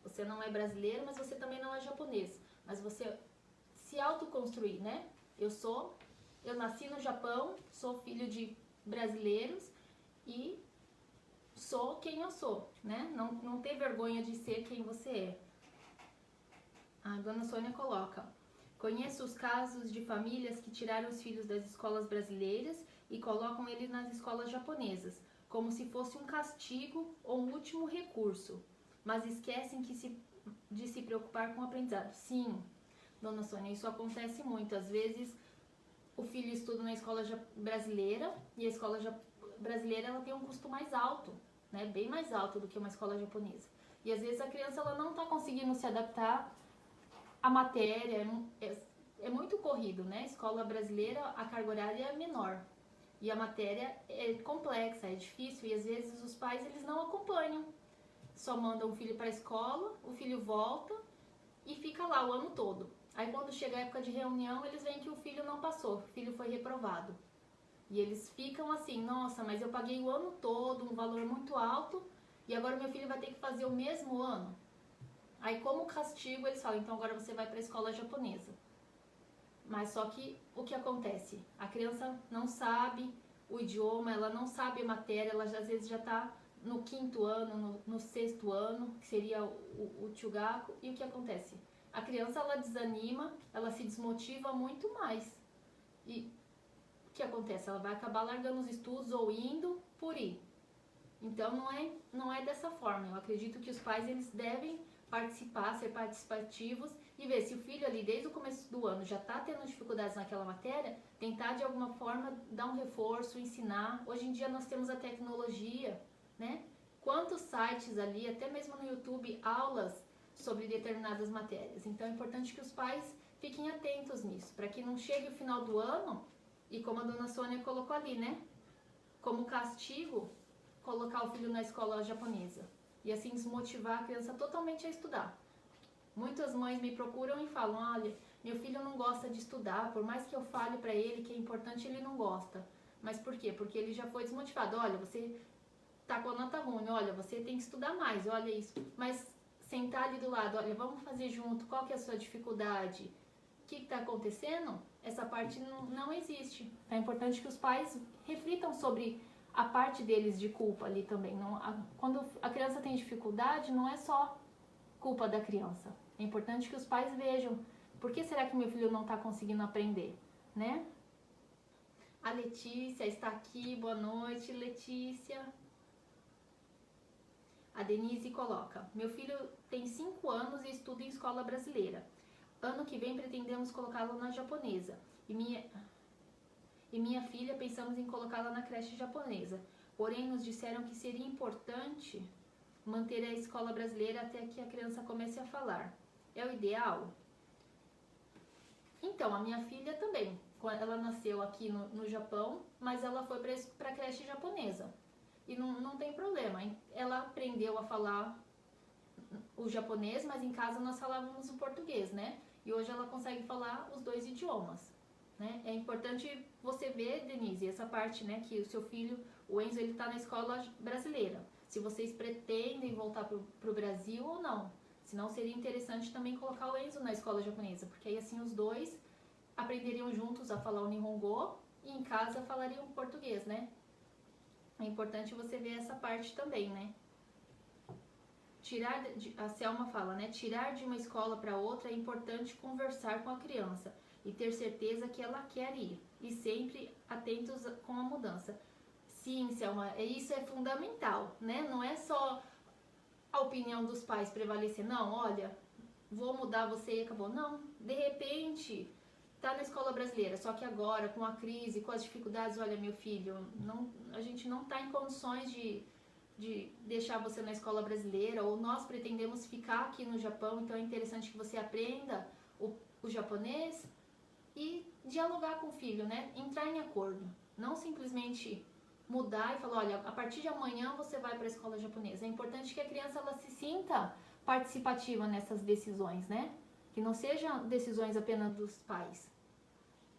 Você não é brasileiro, mas você também não é japonês. Mas você se autoconstruir, né? Eu nasci no Japão, sou filho de brasileiros e sou quem eu sou, né? Não ter vergonha de ser quem você é. A dona Sônia coloca: conheço os casos de famílias que tiraram os filhos das escolas brasileiras e colocam eles nas escolas japonesas, como se fosse um castigo ou um último recurso, mas esquecem de se preocupar com o aprendizado. Sim, dona Sônia, isso acontece muito. Às vezes o filho estuda na escola brasileira e a escola brasileira ela tem um custo mais alto, né? Bem mais alto do que uma escola japonesa. E às vezes a criança ela não está conseguindo se adaptar à matéria, é muito corrido, né? A escola brasileira, a carga horária é menor. E a matéria é complexa, é difícil e às vezes os pais eles não acompanham. Só mandam o filho para a escola, o filho volta e fica lá o ano todo. Aí quando chega a época de reunião, eles veem que o filho não passou, o filho foi reprovado. E eles ficam assim, nossa, mas eu paguei o ano todo, um valor muito alto, e agora meu filho vai ter que fazer o mesmo ano. Aí como castigo eles falam, então agora você vai para a escola japonesa. Mas só que o que acontece? A criança não sabe o idioma, ela não sabe a matéria, ela às vezes já está no 5º ano, no 6º ano, que seria o Chugaku, e o que acontece? A criança ela desanima, ela se desmotiva muito mais. E o que acontece? Ela vai acabar largando os estudos ou indo por ir. Então não é dessa forma. Eu acredito que os pais eles devem participar, ser participativos e ver se o filho ali desde o começo do ano já está tendo dificuldades naquela matéria, tentar de alguma forma dar um reforço, ensinar. Hoje em dia nós temos a tecnologia, né? Quantos sites ali, até mesmo no YouTube, aulas sobre determinadas matérias. Então é importante que os pais fiquem atentos nisso, para que não chegue o final do ano e, como a dona Sônia colocou ali, né? Como castigo, colocar o filho na escola japonesa e assim desmotivar a criança totalmente a estudar. Muitas mães me procuram e falam: olha, meu filho não gosta de estudar, por mais que eu fale para ele que é importante, ele não gosta. Mas por quê? Porque ele já foi desmotivado. Olha, você tá com a nota ruim, olha, você tem que estudar mais, olha isso. Mas sentar ali do lado, olha, vamos fazer junto, qual que é a sua dificuldade? O que está acontecendo? Essa parte não existe. É importante que os pais reflitam sobre a parte deles de culpa ali também. Quando a criança tem dificuldade, não é só culpa da criança. É importante que os pais vejam, por que será que meu filho não está conseguindo aprender, né? A Letícia está aqui, boa noite, Letícia. A Denise coloca: meu filho tem 5 anos e estuda em escola brasileira. Ano que vem pretendemos colocá-lo na japonesa. E minha filha pensamos em colocá-la na creche japonesa. Porém, nos disseram que seria importante manter a escola brasileira até que a criança comece a falar. É o ideal? Então, a minha filha também. Ela nasceu aqui no Japão, mas ela foi para a creche japonesa. E não tem problema. Ela aprendeu a falar o japonês, mas em casa nós falávamos o português, né? E hoje ela consegue falar os 2 idiomas, né? É importante você ver, Denise, essa parte, né? Que o seu filho, o Enzo, ele tá na escola brasileira. Se vocês pretendem voltar pro Brasil ou não. Senão seria interessante também colocar o Enzo na escola japonesa, porque aí assim os 2 aprenderiam juntos a falar o Nihongo e em casa falariam português, né? É importante você ver essa parte também, né? A Selma fala, né? Tirar de uma escola para outra é importante conversar com a criança e ter certeza que ela quer ir. E sempre atentos com a mudança. Sim, Selma, isso é fundamental, né? Não é só a opinião dos pais prevalecer. Não, olha, vou mudar você e acabou. Não, de repente tá na escola brasileira, só que agora com a crise, com as dificuldades, olha, meu filho, a gente não tá em condições de deixar você na escola brasileira, ou nós pretendemos ficar aqui no Japão, então é interessante que você aprenda o japonês e dialogar com o filho, né? Entrar em acordo, não simplesmente mudar e falar, olha, a partir de amanhã você vai para a escola japonesa. É importante que a criança ela se sinta participativa nessas decisões, né? Que não sejam decisões apenas dos pais,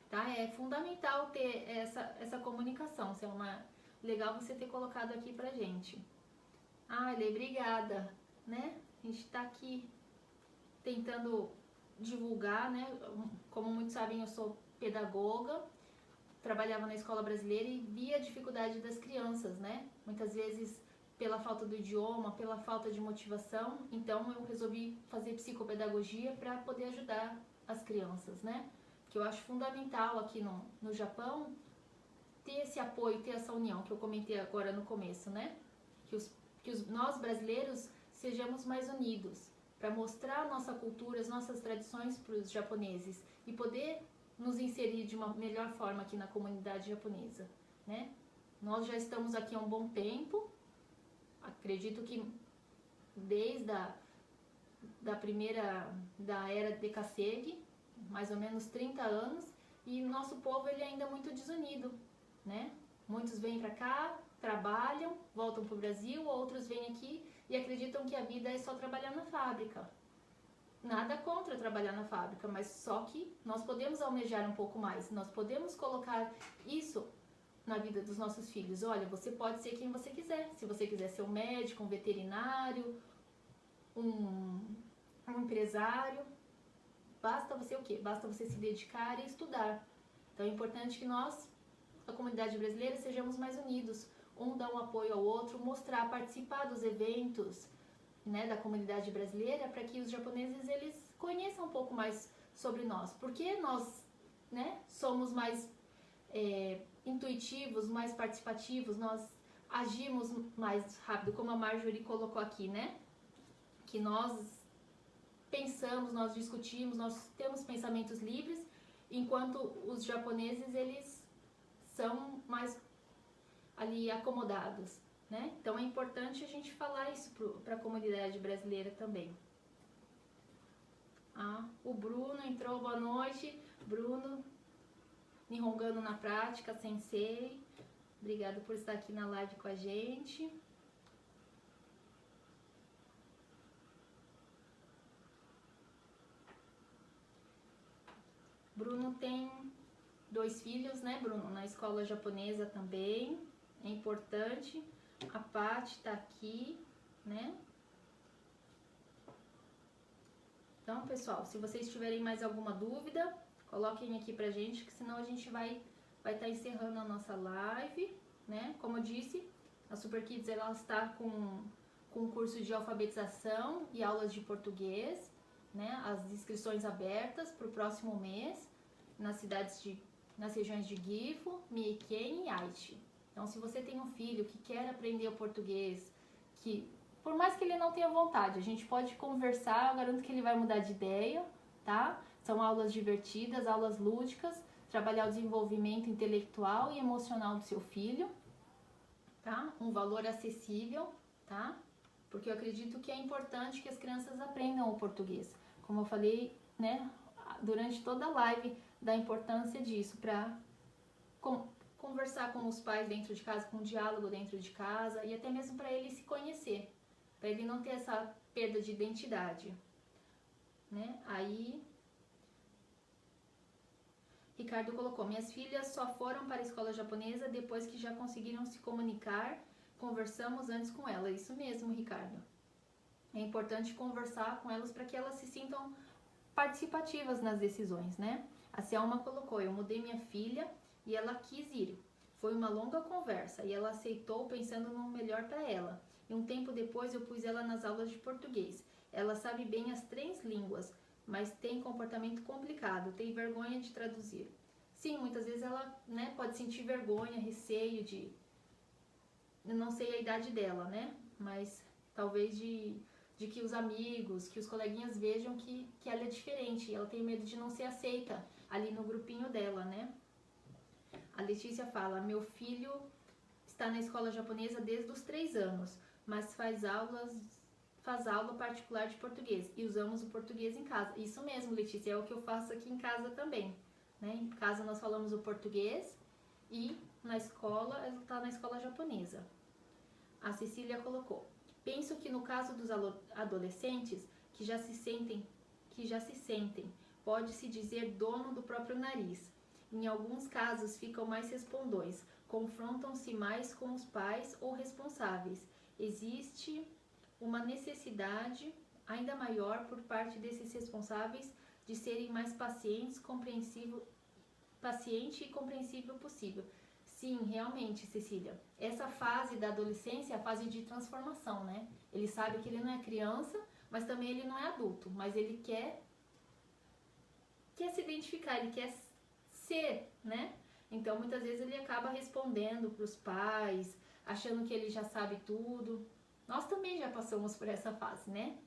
tá? É fundamental ter essa comunicação. Isso é legal você ter colocado aqui pra gente. Lê, obrigada, né? A gente tá aqui tentando divulgar, né? Como muitos sabem, eu sou pedagoga, trabalhava na escola brasileira e via a dificuldade das crianças, né? Muitas vezes pela falta do idioma, pela falta de motivação. Então eu resolvi fazer psicopedagogia para poder ajudar as crianças, né? Que eu acho fundamental aqui no Japão ter esse apoio, ter essa união que eu comentei agora no começo, né? Que nós brasileiros sejamos mais unidos para mostrar nossa cultura, as nossas tradições para os japoneses e poder nos inserir de uma melhor forma aqui na comunidade japonesa, né? Nós já estamos aqui há um bom tempo, acredito que desde da era de Kasegi, mais ou menos 30 anos, e nosso povo ele ainda é muito desunido, né? Muitos vêm para cá, trabalham, voltam para o Brasil, outros vêm aqui e acreditam que a vida é só trabalhar na fábrica. Nada contra trabalhar na fábrica, mas só que nós podemos almejar um pouco mais, nós podemos colocar isso na vida dos nossos filhos. Olha, você pode ser quem você quiser. Se você quiser ser um médico, um veterinário, um empresário, basta você o quê? Basta você se dedicar e estudar. Então é importante que nós, a comunidade brasileira, sejamos mais unidos. Um dá um apoio ao outro, mostrar, participar dos eventos, né, da comunidade brasileira, para que os japoneses eles conheçam um pouco mais sobre nós. Porque nós, né, somos mais intuitivos, mais participativos, nós agimos mais rápido, como a Marjorie colocou aqui, né? Que nós pensamos, nós discutimos, nós temos pensamentos livres, enquanto os japoneses, eles são mais ali acomodados, né? Então é importante a gente falar isso para a comunidade brasileira também. O Bruno entrou, boa noite. Bruno, Nihongano na prática, sensei. Obrigado por estar aqui na live com a gente. Bruno tem 2 filhos, né, Bruno? Na escola japonesa também. É importante. A Paty tá aqui, né? Então, pessoal, se vocês tiverem mais alguma dúvida, coloquem aqui pra gente, que senão a gente vai estar encerrando a nossa live, né? Como eu disse, a Super Kids, ela está com um curso de alfabetização e aulas de português, né? As inscrições abertas para o próximo mês, nas regiões de Gifu, Mieken e Aichi. Então, se você tem um filho que quer aprender o português, que por mais que ele não tenha vontade, a gente pode conversar, eu garanto que ele vai mudar de ideia, tá? São aulas divertidas, aulas lúdicas, trabalhar o desenvolvimento intelectual e emocional do seu filho, tá? Um valor acessível, tá? Porque eu acredito que é importante que as crianças aprendam o português. Como eu falei, né, durante toda a live, da importância disso, para conversar com os pais dentro de casa, com um diálogo dentro de casa, e até mesmo para ele se conhecer, para ele não ter essa perda de identidade, né? Aí, Ricardo colocou, minhas filhas só foram para a escola japonesa depois que já conseguiram se comunicar, conversamos antes com ela. Isso mesmo, Ricardo. É importante conversar com elas para que elas se sintam participativas nas decisões, né? A Selma colocou, eu mudei minha filha e ela quis ir. Foi uma longa conversa e ela aceitou pensando no melhor para ela. E um tempo depois eu pus ela nas aulas de português. Ela sabe bem as 3 línguas, mas tem comportamento complicado, tem vergonha de traduzir. Sim, muitas vezes ela, né, pode sentir vergonha, receio de... Eu não sei a idade dela, né? Mas talvez de que os amigos, que os coleguinhas vejam que ela é diferente. Ela tem medo de não ser aceita ali no grupinho dela, né? A Letícia fala, meu filho está na escola japonesa desde os 3 anos, mas faz aula particular de português e usamos o português em casa. Isso mesmo, Letícia, é o que eu faço aqui em casa também, né? Em casa nós falamos o português e na escola, ela está na escola japonesa. A Cecília colocou, penso que no caso dos adolescentes que já se sentem, pode-se dizer dono do próprio nariz. Em alguns casos ficam mais respondões, confrontam-se mais com os pais ou responsáveis. Existe uma necessidade ainda maior por parte desses responsáveis de serem mais paciente e compreensível possível. Sim, realmente, Cecília. Essa fase da adolescência é a fase de transformação, né? Ele sabe que ele não é criança, mas também ele não é adulto. Mas ele quer se identificar, ele quer ser, né? Então, muitas vezes ele acaba respondendo para os pais, achando que ele já sabe tudo. Nós também já passamos por essa fase, né?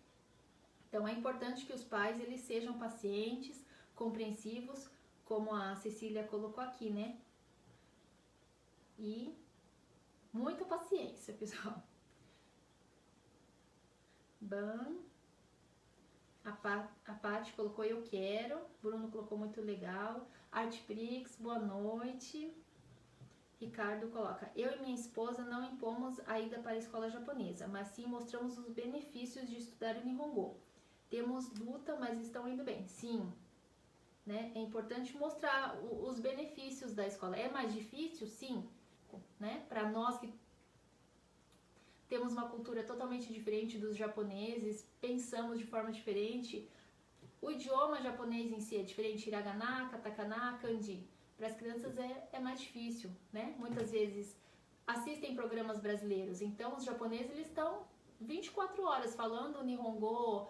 Então, é importante que os pais, eles sejam pacientes, compreensivos, como a Cecília colocou aqui, né? E muita paciência, pessoal. Bom. A Paty colocou eu quero. Bruno colocou muito legal. Artprix, boa noite. Ricardo coloca, eu e minha esposa não impomos a ida para a escola japonesa, mas sim mostramos os benefícios de estudar o Nihongo. Temos luta, mas estão indo bem. Sim, né? É importante mostrar os benefícios da escola. É mais difícil? Sim, né? Para nós que temos uma cultura totalmente diferente dos japoneses, pensamos de forma diferente. O idioma japonês em si é diferente, hiragana, katakana, kanji. Para as crianças é mais difícil, né? Muitas vezes assistem programas brasileiros, então os japoneses eles estão 24 horas falando Nihongo,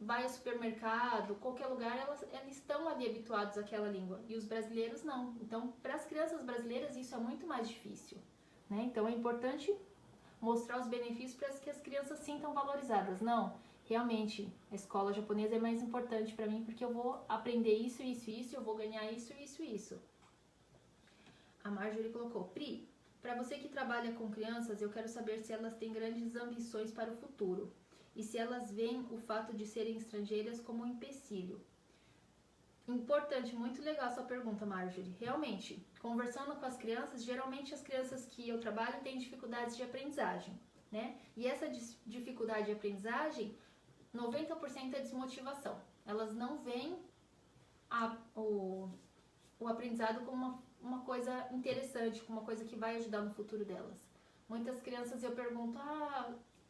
vai ao supermercado, qualquer lugar, eles estão ali habituados àquela língua, e os brasileiros não. Então, para as crianças brasileiras isso é muito mais difícil, né? Então é importante mostrar os benefícios para que as crianças sintam valorizadas. Não, realmente a escola japonesa é mais importante para mim porque eu vou aprender isso, isso, isso, eu vou ganhar isso, isso, isso. A Marjorie colocou: Pri, para você que trabalha com crianças, eu quero saber se elas têm grandes ambições para o futuro e se elas veem o fato de serem estrangeiras como um empecilho. Importante, muito legal sua pergunta, Marjorie. Realmente, conversando com as crianças, geralmente as crianças que eu trabalho têm dificuldades de aprendizagem, né? E essa dificuldade de aprendizagem, 90% é desmotivação. Elas não veem o aprendizado como uma coisa interessante, como uma coisa que vai ajudar no futuro delas. Muitas crianças eu pergunto: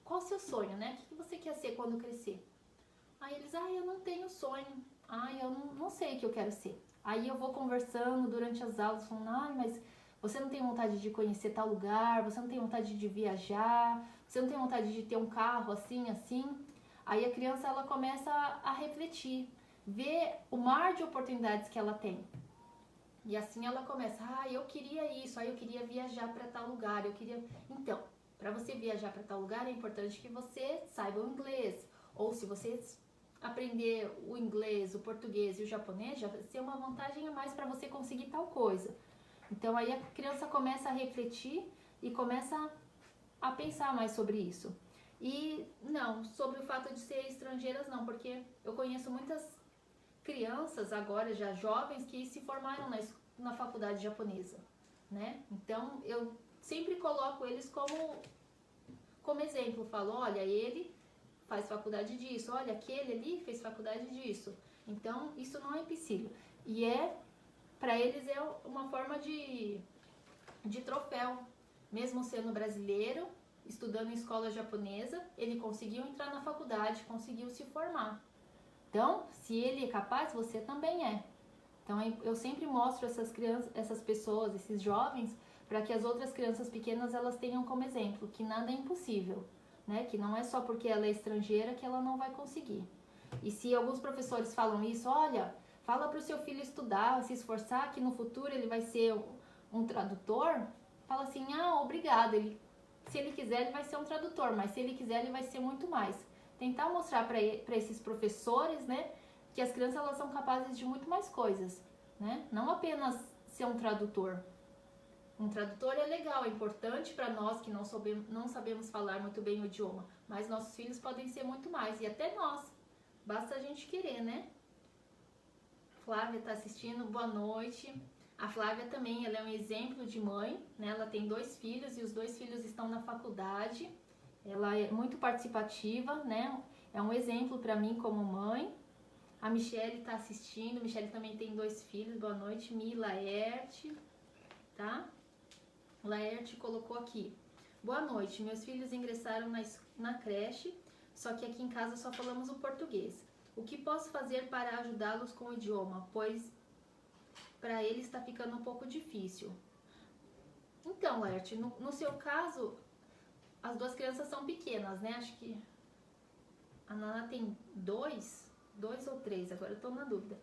qual o seu sonho, né? O que você quer ser quando crescer? Aí eles: eu não tenho sonho. Eu não sei o que eu quero ser. Aí eu vou conversando durante as aulas, falando: mas você não tem vontade de conhecer tal lugar, você não tem vontade de viajar, você não tem vontade de ter um carro assim, assim. Aí a criança, ela começa a refletir, ver o mar de oportunidades que ela tem. E assim ela começa: eu queria isso, eu queria viajar para tal lugar, eu queria... Então, para você viajar para tal lugar, é importante que você saiba o inglês. Ou se você aprender o inglês, o português e o japonês, já vai ser uma vantagem a mais para você conseguir tal coisa. Então aí a criança começa a refletir e começa a pensar mais sobre isso. E não, sobre o fato de ser estrangeiras não, porque eu conheço muitas crianças agora, já jovens, que se formaram na faculdade japonesa, né? Então eu sempre coloco eles como exemplo, falo: olha, ele faz faculdade disso, olha, aquele ali fez faculdade disso. Então, isso não é empecilho. E para eles é uma forma de troféu. Mesmo sendo brasileiro, estudando em escola japonesa, ele conseguiu entrar na faculdade, conseguiu se formar. Então, se ele é capaz, você também é. Então, eu sempre mostro essas crianças, essas pessoas, esses jovens, para que as outras crianças pequenas, elas tenham como exemplo que nada é impossível. Né? Que não é só porque ela é estrangeira que ela não vai conseguir. E se alguns professores falam isso: olha, fala para o seu filho estudar, se esforçar, que no futuro ele vai ser um tradutor, fala assim: obrigado, se ele quiser ele vai ser um tradutor, mas se ele quiser ele vai ser muito mais. Tentar mostrar para esses professores, né, que as crianças, elas são capazes de muito mais coisas, né? Não apenas ser um tradutor. Um tradutor é legal, é importante para nós que não sabemos falar muito bem o idioma, mas nossos filhos podem ser muito mais, e até nós, basta a gente querer, né? Flávia está assistindo, boa noite. A Flávia também, ela é um exemplo de mãe, né? Ela tem 2 filhos e os 2 filhos estão na faculdade. Ela é muito participativa, né? É um exemplo para mim como mãe. A Michele está assistindo, Michele também tem 2 filhos, boa noite. Mila Erte, tá? Laerte colocou aqui: boa noite, meus filhos ingressaram na creche, só que aqui em casa só falamos o português. O que posso fazer para ajudá-los com o idioma? Pois para eles está ficando um pouco difícil. Então, Laerte, no seu caso, as 2 crianças são pequenas, né? Acho que a Nana tem 2 ou 3, agora eu estou na dúvida.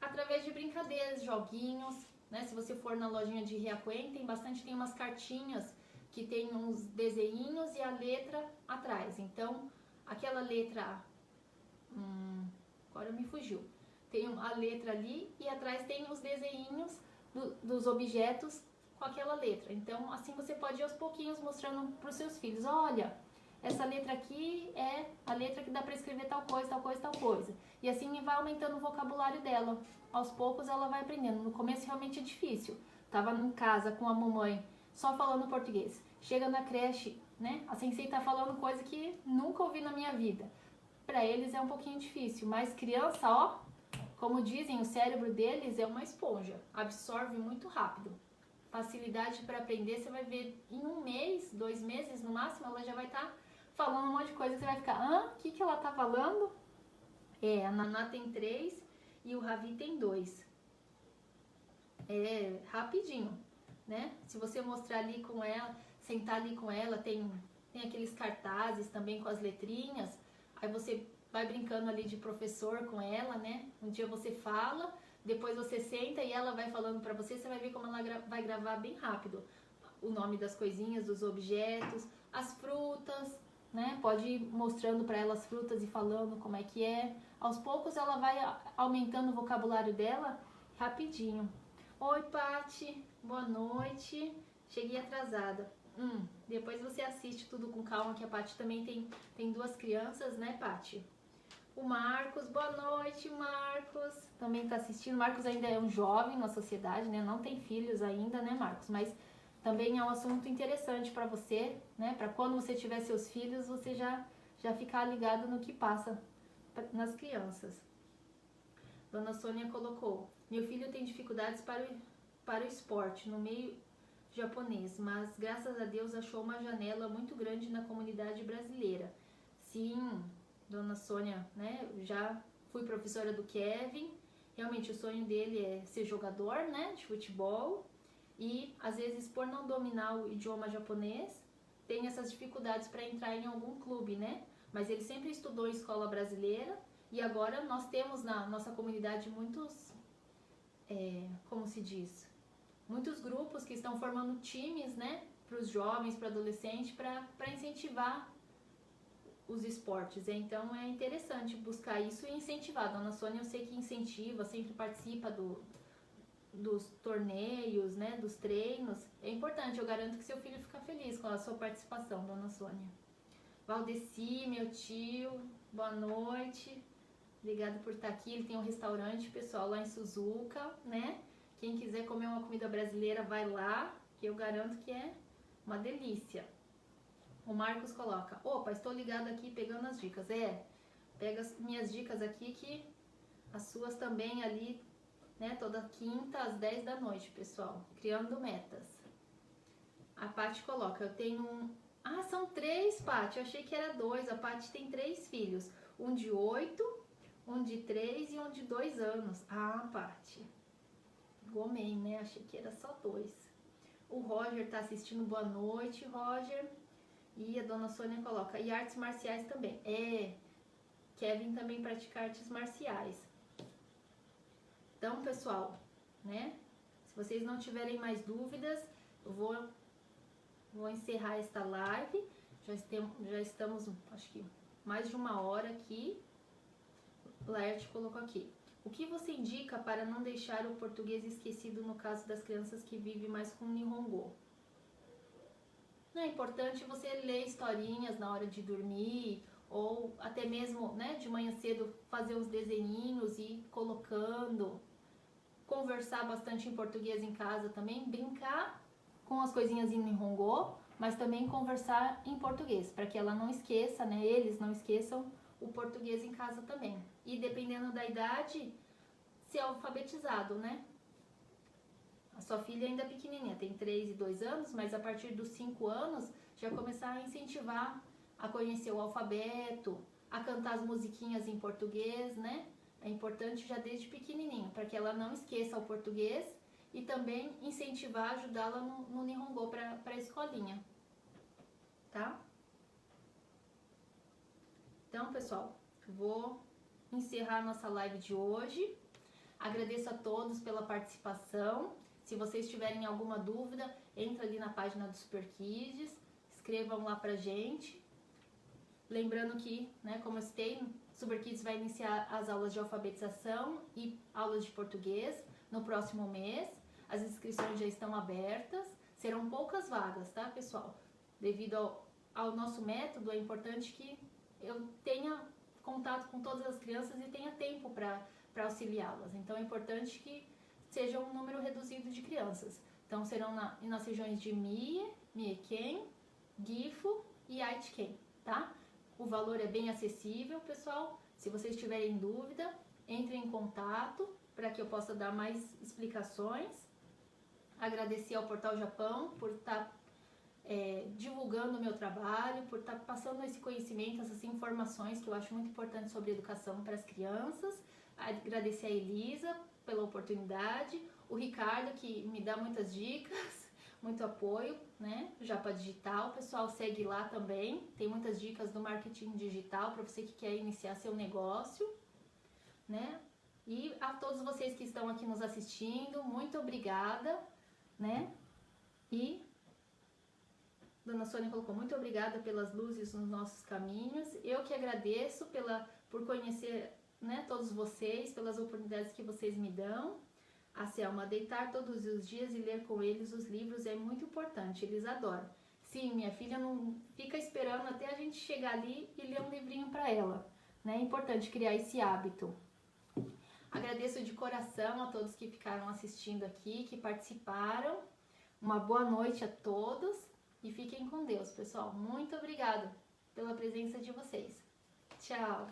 Através de brincadeiras, joguinhos, né? Se você for na lojinha de Ryakuen, tem umas cartinhas que tem uns desenhinhos e a letra atrás. Então, aquela letra... agora me fugiu. Tem a letra ali e atrás tem os desenhinhos dos objetos com aquela letra. Então, assim você pode ir aos pouquinhos mostrando para os seus filhos: olha, essa letra aqui é a letra que dá para escrever tal coisa, tal coisa, tal coisa. E assim vai aumentando o vocabulário dela. Aos poucos ela vai aprendendo. No começo realmente é difícil. Tava em casa com a mamãe só falando português. Chega na creche, né? A sensei tá falando coisa que nunca ouvi na minha vida. Para eles é um pouquinho difícil, mas criança, ó, como dizem, o cérebro deles é uma esponja. Absorve muito rápido. Facilidade para aprender, você vai ver em 1 mês, 2 meses no máximo, ela já vai estar falando um monte de coisa. Você vai ficar: o que ela tá falando? A Naná tem 3 e o Ravi tem 2. É rapidinho, né? Se você mostrar ali com ela, sentar ali com ela, tem aqueles cartazes também com as letrinhas. Aí você vai brincando ali de professor com ela, né? Um dia você fala, depois você senta e ela vai falando pra você. Você vai ver como ela vai gravar bem rápido o nome das coisinhas, dos objetos, as frutas, né? Pode ir mostrando para ela as frutas e falando como é que é. Aos poucos ela vai aumentando o vocabulário dela rapidinho. Oi, Pati, boa noite. Cheguei atrasada. Depois você assiste tudo com calma, que a Pati também tem 2 crianças, né, Pati? O Marcos, boa noite, Marcos. Também tá assistindo. Marcos ainda é um jovem na sociedade, né? Não tem filhos ainda, né, Marcos? Mas também é um assunto interessante para você, né? Para quando você tiver seus filhos, você já ficar ligado no que passa nas crianças. Dona Sônia colocou: meu filho tem dificuldades para o esporte no meio japonês, mas graças a Deus achou uma janela muito grande na comunidade brasileira. Sim, Dona Sônia, né? Já fui professora do Kevin. Realmente o sonho dele é ser jogador, né, de futebol. E às vezes, por não dominar o idioma japonês, tem essas dificuldades para entrar em algum clube, né? Mas ele sempre estudou em escola brasileira e agora nós temos na nossa comunidade muitos, como se diz, muitos grupos que estão formando times, né, para os jovens, para adolescentes, para incentivar os esportes. Então é interessante buscar isso e incentivar. Dona Sônia, eu sei que incentiva, sempre participa dos torneios, né, dos treinos. É importante, eu garanto que seu filho fica feliz com a sua participação, Dona Sônia. Valdeci, meu tio, boa noite. Obrigada por estar aqui. Ele tem um restaurante, pessoal, lá em Suzuka, né? Quem quiser comer uma comida brasileira, vai lá, que eu garanto que é uma delícia. O Marcos coloca: opa, estou ligado aqui pegando as dicas. Pega as minhas dicas aqui, que as suas também ali, né? Toda quinta às 10 da noite, pessoal. Criando metas. A Paty coloca: eu tenho são 3, Paty. Eu achei que era 2. A Paty tem 3 filhos. Um de 8, um de 3 e um de 2 anos. Paty. Gomei, né? Achei que era só 2. O Roger tá assistindo. Boa noite, Roger. E a Dona Sônia coloca: e artes marciais também. Kevin também pratica artes marciais. Então, pessoal, né? Se vocês não tiverem mais dúvidas, eu vou encerrar esta live. Já estamos, acho que mais de 1 hora aqui. Laerte colocou aqui: o que você indica para não deixar o português esquecido no caso das crianças que vivem mais com Nihongo? É importante você ler historinhas na hora de dormir, ou até mesmo, né, de manhã cedo fazer uns desenhinhos e ir colocando. Conversar bastante em português em casa também, brincar com as coisinhas em Nihongo, mas também conversar em português, para que ela não esqueça, né, eles não esqueçam o português em casa também. E dependendo da idade, ser alfabetizado, né? A sua filha ainda é pequenininha, tem 3 e 2 anos, mas a partir dos 5 anos já começar a incentivar a conhecer o alfabeto, a cantar as musiquinhas em português, né? É importante já desde pequenininho, para que ela não esqueça o português e também incentivar, ajudá-la no Nihongo para a escolinha, tá? Então, pessoal, vou encerrar a nossa live de hoje. Agradeço a todos pela participação. Se vocês tiverem alguma dúvida, entra ali na página do Super Kids, escrevam lá pra gente. Lembrando que, né, como eu citei, Super Kids vai iniciar as aulas de alfabetização e aulas de português no próximo mês. As inscrições já estão abertas, serão poucas vagas, tá, pessoal? Devido ao nosso método, é importante que eu tenha contato com todas as crianças e tenha tempo para auxiliá-las. Então é importante que seja um número reduzido de crianças. Então serão nas regiões de Mie, Mieken, Gifu e Aitken, tá? O valor é bem acessível, pessoal. Se vocês tiverem dúvida, entrem em contato para que eu possa dar mais explicações. Agradecer ao Portal Japão por estar divulgando o meu trabalho, por estar passando esse conhecimento, essas informações que eu acho muito importantes sobre educação para as crianças. Agradecer a Elisa pela oportunidade, o Ricardo, que me dá muitas dicas, muito apoio, né? Japa Digital, pessoal, segue lá também, tem muitas dicas do marketing digital para você que quer iniciar seu negócio, né? E a todos vocês que estão aqui nos assistindo, muito obrigada, né? E Dona Sônia colocou, muito obrigada pelas luzes nos nossos caminhos. Eu que agradeço por conhecer, né, todos vocês, pelas oportunidades que vocês me dão. A Selma, deitar todos os dias e ler com eles os livros é muito importante, eles adoram. Sim, minha filha não fica esperando até a gente chegar ali e ler um livrinho para ela, né? É importante criar esse hábito. Agradeço de coração a todos que ficaram assistindo aqui, que participaram. Uma boa noite a todos e fiquem com Deus, pessoal. Muito obrigada pela presença de vocês. Tchau!